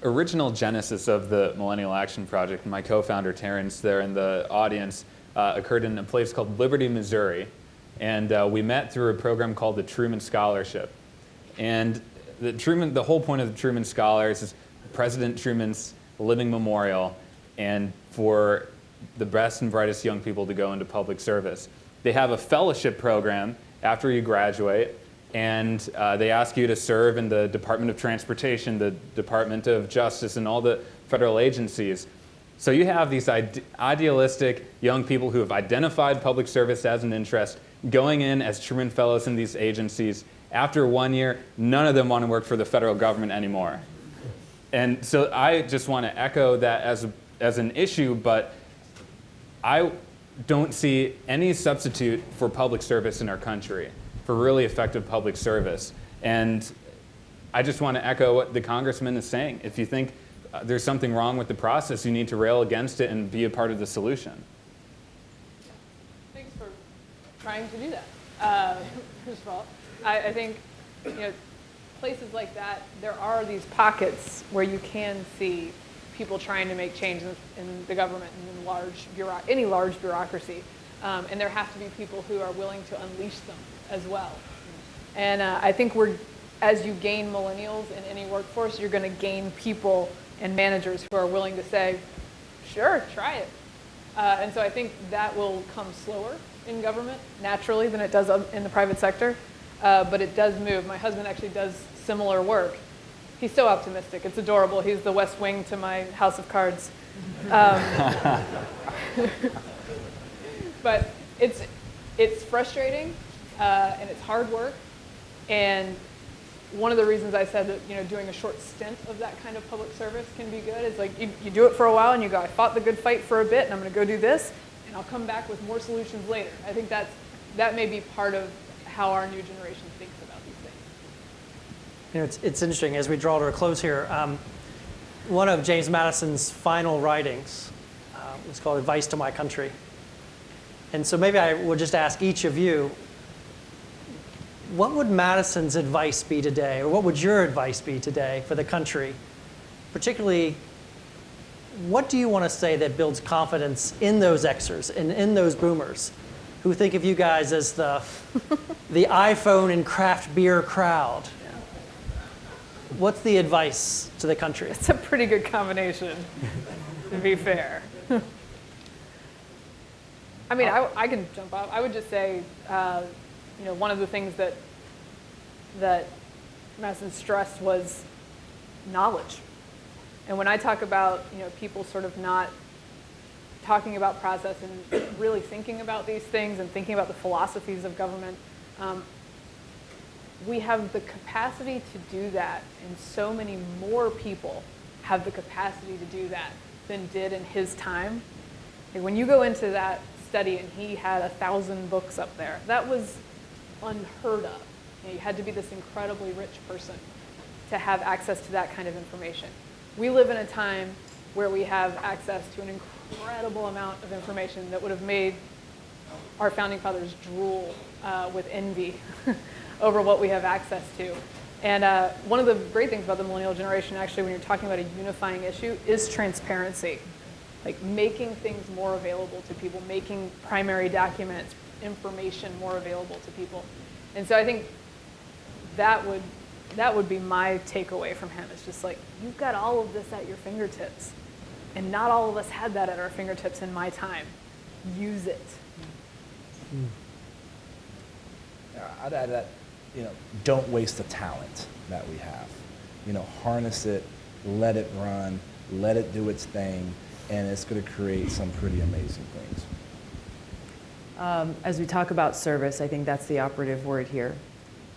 original genesis of the Millennial Action Project, my co-founder Terrence there in the audience, occurred in a place called Liberty, Missouri. And we met through a program called the Truman Scholarship. And the whole point of the Truman Scholars is President Truman's living memorial and for the best and brightest young people to go into public service. They have a fellowship program after you graduate, and they ask you to serve in the Department of Transportation, the Department of Justice, and all the federal agencies. So you have these idealistic young people who have identified public service as an interest, going in as Truman Fellows in these agencies. After 1 year, none of them want to work for the federal government anymore. And so I just want to echo that as an issue, but I don't see any substitute for public service in our country, for really effective public service. And I just want to echo what the congressman is saying. If you think there's something wrong with the process, you need to rail against it and be a part of the solution.
Thanks for trying to do that. First of all, I think places like that, there are these pockets where you can see people trying to make change in the government and in any large bureaucracy. And there have to be people who are willing to unleash them as well. And I think as you gain millennials in any workforce, you're going to gain people and managers who are willing to say, sure, try it. And so I think that will come slower in government, naturally, than it does in the private sector. But it does move. My husband actually does similar work. He's so optimistic. It's adorable. He's the West Wing to my House of Cards. But it's frustrating, and it's hard work. And one of the reasons I said that doing a short stint of that kind of public service can be good is like you do it for a while and you go, I fought the good fight for a bit, and I'm going to go do this, and I'll come back with more solutions later. I think that may be part of how our new generation thinks about these things.
It's interesting as we draw to a close here. One of James Madison's final writings was called Advice to My Country. And so maybe I would just ask each of you, what would Madison's advice be today, or what would your advice be today for the country? Particularly, what do you want to say that builds confidence in those Xers and in those boomers who think of you guys as the iPhone and craft beer crowd? What's the advice to the country?
It's a pretty good combination, to be fair. I mean, I can jump up. I would just say, one of the things that Madison stressed was knowledge. And when I talk about, people sort of not talking about process and really thinking about these things and thinking about the philosophies of government, we have the capacity to do that, and so many more people have the capacity to do that than did in his time. And when you go into that study and he had 1,000 books up there, that was unheard of. You had to be this incredibly rich person to have access to that kind of information. We live in a time where we have access to an incredible amount of information that would have made our founding fathers drool with envy over what we have access to. And one of the great things about the millennial generation, actually, when you're talking about a unifying issue, is transparency. Like making things more available to people, making primary documents, information more available to people. And so I think that would be my takeaway from him. It's just like, you've got all of this at your fingertips. And not all of us had that at our fingertips in my time. Use it.
I'd add that, don't waste the talent that we have. Harness it, let it run, let it do its thing, and it's going to create some pretty amazing things.
As we talk about service, I think that's the operative word here.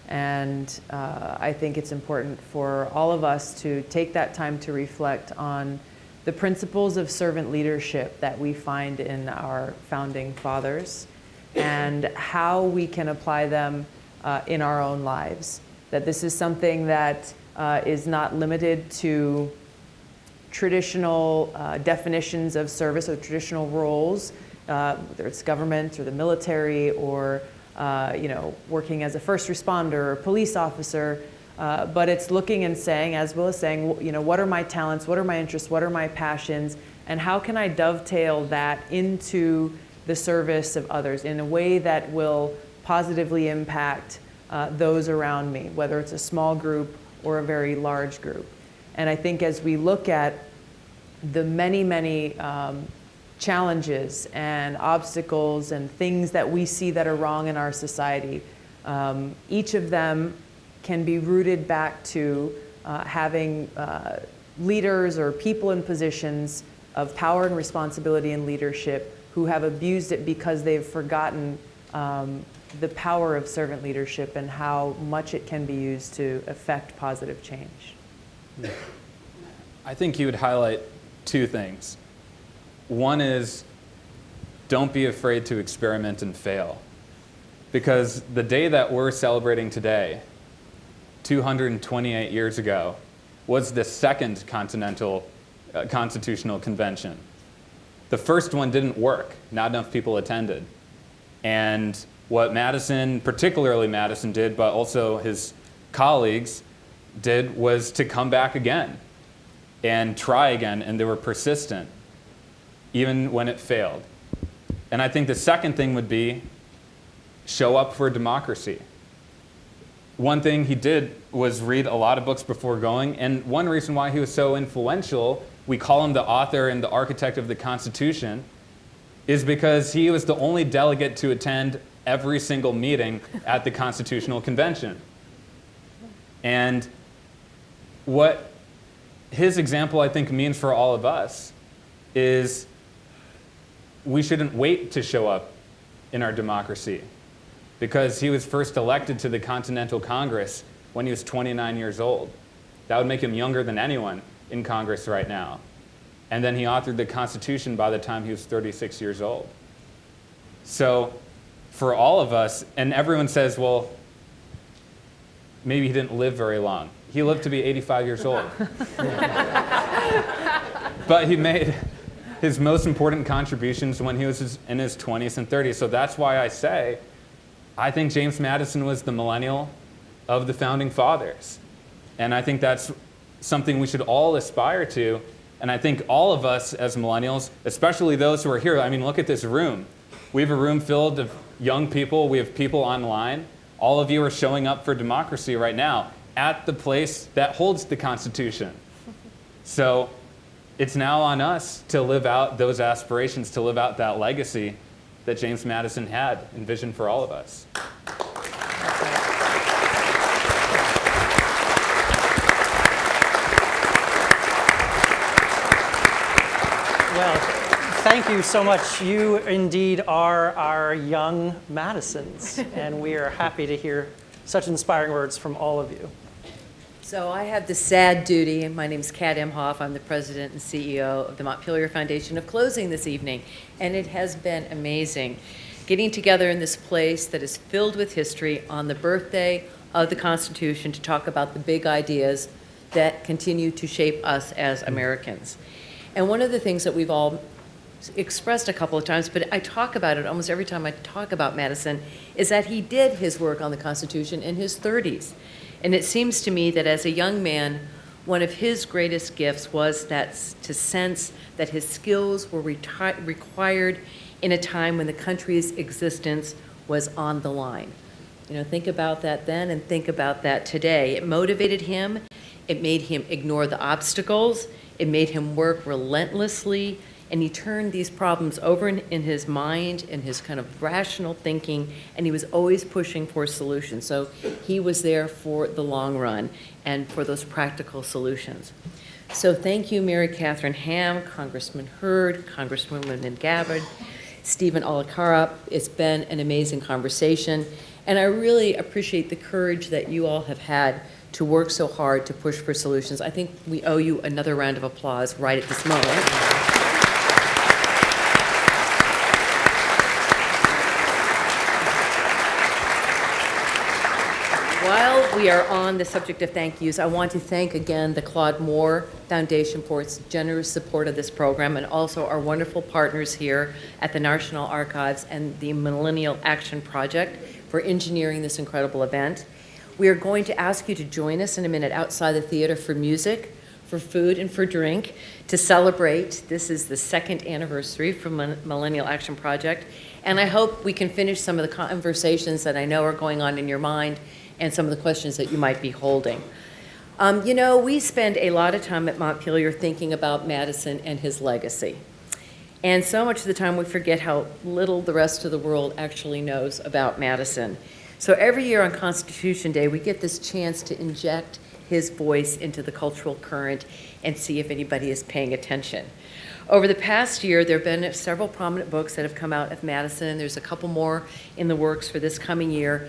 And I think it's important for all of us to take that time to reflect on the principles of servant leadership that we find in our founding fathers and how we can apply them in our own lives. That this is something that is not limited to traditional definitions of service or traditional roles, whether it's government or the military or working as a first responder or police officer, but it's looking and saying, as Will is saying, what are my talents, what are my interests, what are my passions, and how can I dovetail that into the service of others in a way that will positively impact those around me, whether it's a small group or a very large group. And I think as we look at the many challenges and obstacles and things that we see that are wrong in our society, each of them can be rooted back to having leaders or people in positions of power and responsibility and leadership who have abused it because they've forgotten the power of servant leadership and how much it can be used to affect positive change.
I think you would highlight two things. One is, don't be afraid to experiment and fail. Because the day that we're celebrating today, 228 years ago, was the second Constitutional Convention. The first one didn't work. Not enough people attended. And what Madison, particularly Madison, did, but also his colleagues did, was to come back again and try again, and they were persistent, even when it failed. And I think the second thing would be show up for democracy. One thing he did was read a lot of books before going, and one reason why he was so influential, we call him the author and the architect of the Constitution, is because he was the only delegate to attend every single meeting at the Constitutional Convention. And what his example, I think, means for all of us is we shouldn't wait to show up in our democracy, because he was first elected to the Continental Congress when he was 29 years old. That would make him younger than anyone in Congress right now. And then he authored the Constitution by the time he was 36 years old. So for all of us, and everyone says, well, maybe he didn't live very long. He lived to be 85 years old. But he made his most important contributions when he was in his 20s and 30s. So that's why I say, I think James Madison was the millennial of the Founding Fathers. And I think that's something we should all aspire to. And I think all of us as millennials, especially those who are here, I mean, look at this room. We have a room filled of young people. We have people online. All of you are showing up for democracy right now at the place that holds the Constitution. So it's now on us to live out those aspirations, to live out that legacy that James Madison had envisioned for all of us.
Well, thank you so much. You indeed are our young Madisons, and we are happy to hear such inspiring words from all of you.
So I have the sad duty, and my name is Kat Imhoff. I'm the president and CEO of the Montpelier Foundation, of closing this evening. And it has been amazing getting together in this place that is filled with history on the birthday of the Constitution to talk about the big ideas that continue to shape us as Americans. And one of the things that we've all expressed a couple of times, but I talk about it almost every time I talk about Madison, is that he did his work on the Constitution in his 30s. And it seems to me that as a young man, one of his greatest gifts was that to sense that his skills were required in a time when the country's existence was on the line. You know, think about that then and think about that today. It motivated him. It made him ignore the obstacles. It made him work relentlessly. And he turned these problems over in his mind, in his kind of rational thinking, and he was always pushing for solutions. So he was there for the long run and for those practical solutions. So thank you, Mary Catherine Ham, Congressman Hurd, Congresswoman Gabbard, Stephen Alacara. It's been an amazing conversation, and I really appreciate the courage that you all have had to work so hard to push for solutions. I think we owe you another round of applause right at this moment. While we are on the subject of thank yous, I want to thank again the Claude Moore Foundation for its generous support of this program, and also our wonderful partners here at the National Archives and the Millennial Action Project for engineering this incredible event. We are going to ask you to join us in a minute outside the theater for music, for food, and for drink to celebrate. This is the 2nd anniversary from Millennial Action Project, and I hope we can finish some of the conversations that I know are going on in your mind and some of the questions that you might be holding. You know, we spend a lot of time at Montpelier thinking about Madison and his legacy. And so much of the time we forget how little the rest of the world actually knows about Madison. So every year on Constitution Day, we get this chance to inject his voice into the cultural current and see if anybody is paying attention. Over the past year, there have been several prominent books that have come out of Madison. There's a couple more in the works for this coming year.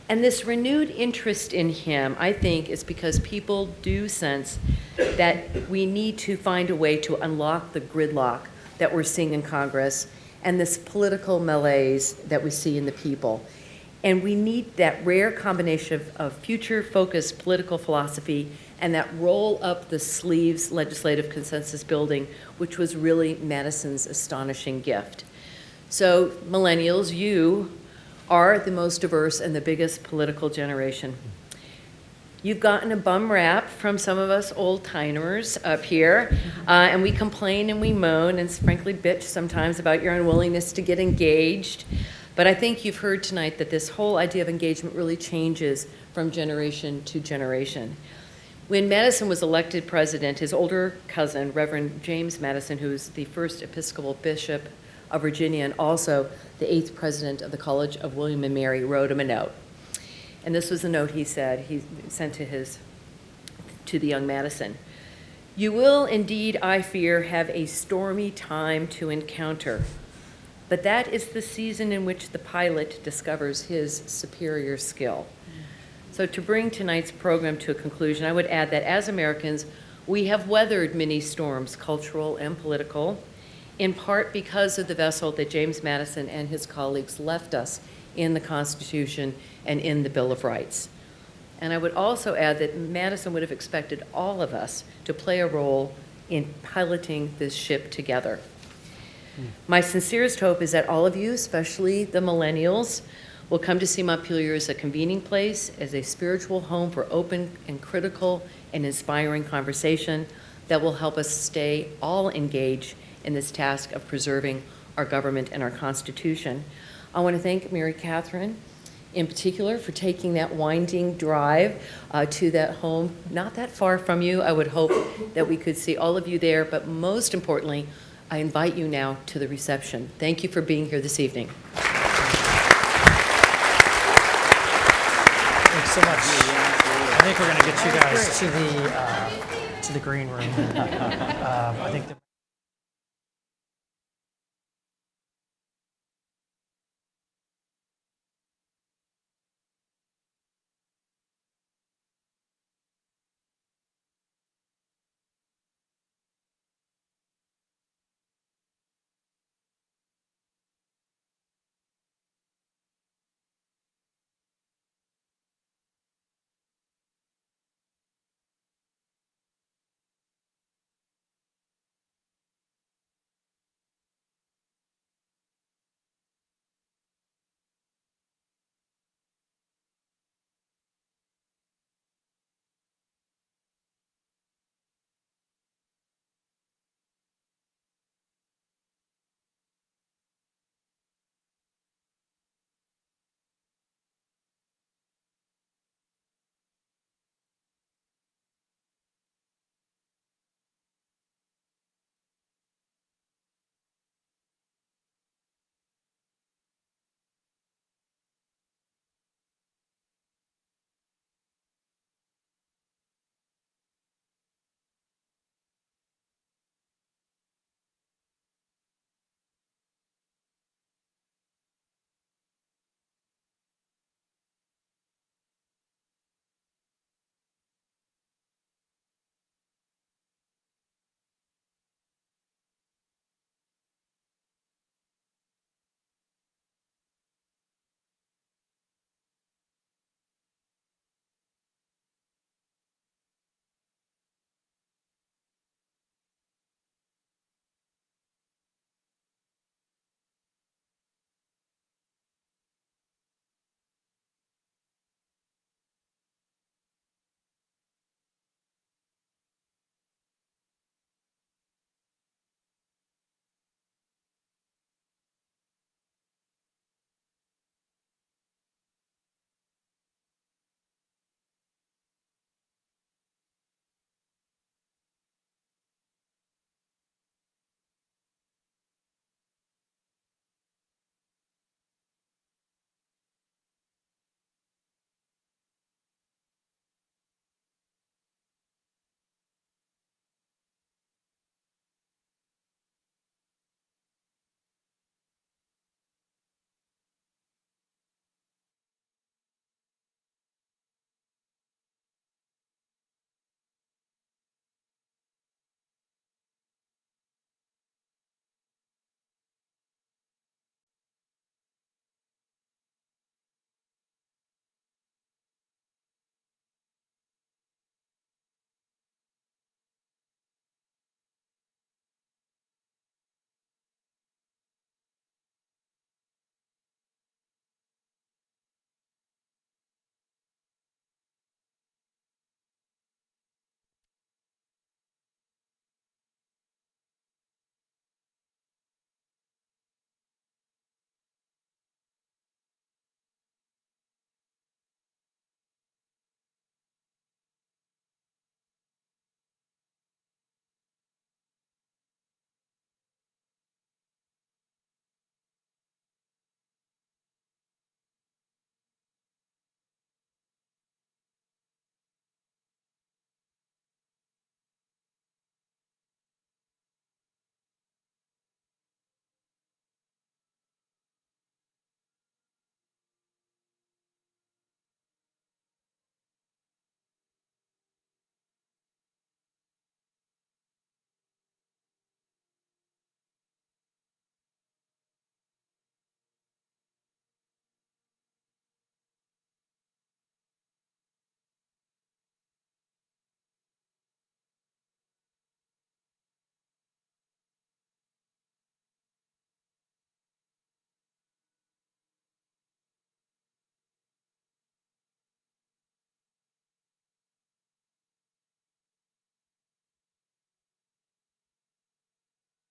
And this renewed interest in him, I think, is because people do sense that we need to find a way to unlock the gridlock that we're seeing in Congress and this political malaise that we see in the people. And we need that rare combination of future-focused political philosophy and that roll-up-the-sleeves legislative consensus building, which was really Madison's astonishing gift. So, millennials, you are the most diverse and the biggest political generation. You've gotten a bum rap from some of us old-timers up here, and we complain and we moan and frankly bitch sometimes about your unwillingness to get engaged. But I think you've heard tonight that this whole idea of engagement really changes from generation to generation. When Madison was elected president, his older cousin, Reverend James Madison, who's the first Episcopal bishop of Virginia and also the 8th president of the College of William and Mary, wrote him a note. And this was the note he sent to the young Madison. "You will indeed, I fear, have a stormy time to encounter. But that is the season in which the pilot discovers his superior skill." So to bring tonight's program to a conclusion, I would add that as Americans, we have weathered many storms, cultural and political, in part because of the vessel that James Madison and his colleagues left us in the Constitution and in the Bill of Rights. And I would also add that Madison would have expected all of us to play a role in piloting this ship together. My sincerest hope is that all of you, especially the millennials, will come to see Montpelier as a convening place, as a spiritual home for open and critical and inspiring conversation that will help us stay all engaged in this task of preserving our government and our Constitution. I want to thank Mary Catherine in particular for taking that winding drive to that home, not that far from you. I would hope that we could see all of you there, but most importantly, I invite you now to the reception. Thank you for being here this evening.
Thanks so much. I think we're going to get you guys to the green room. I think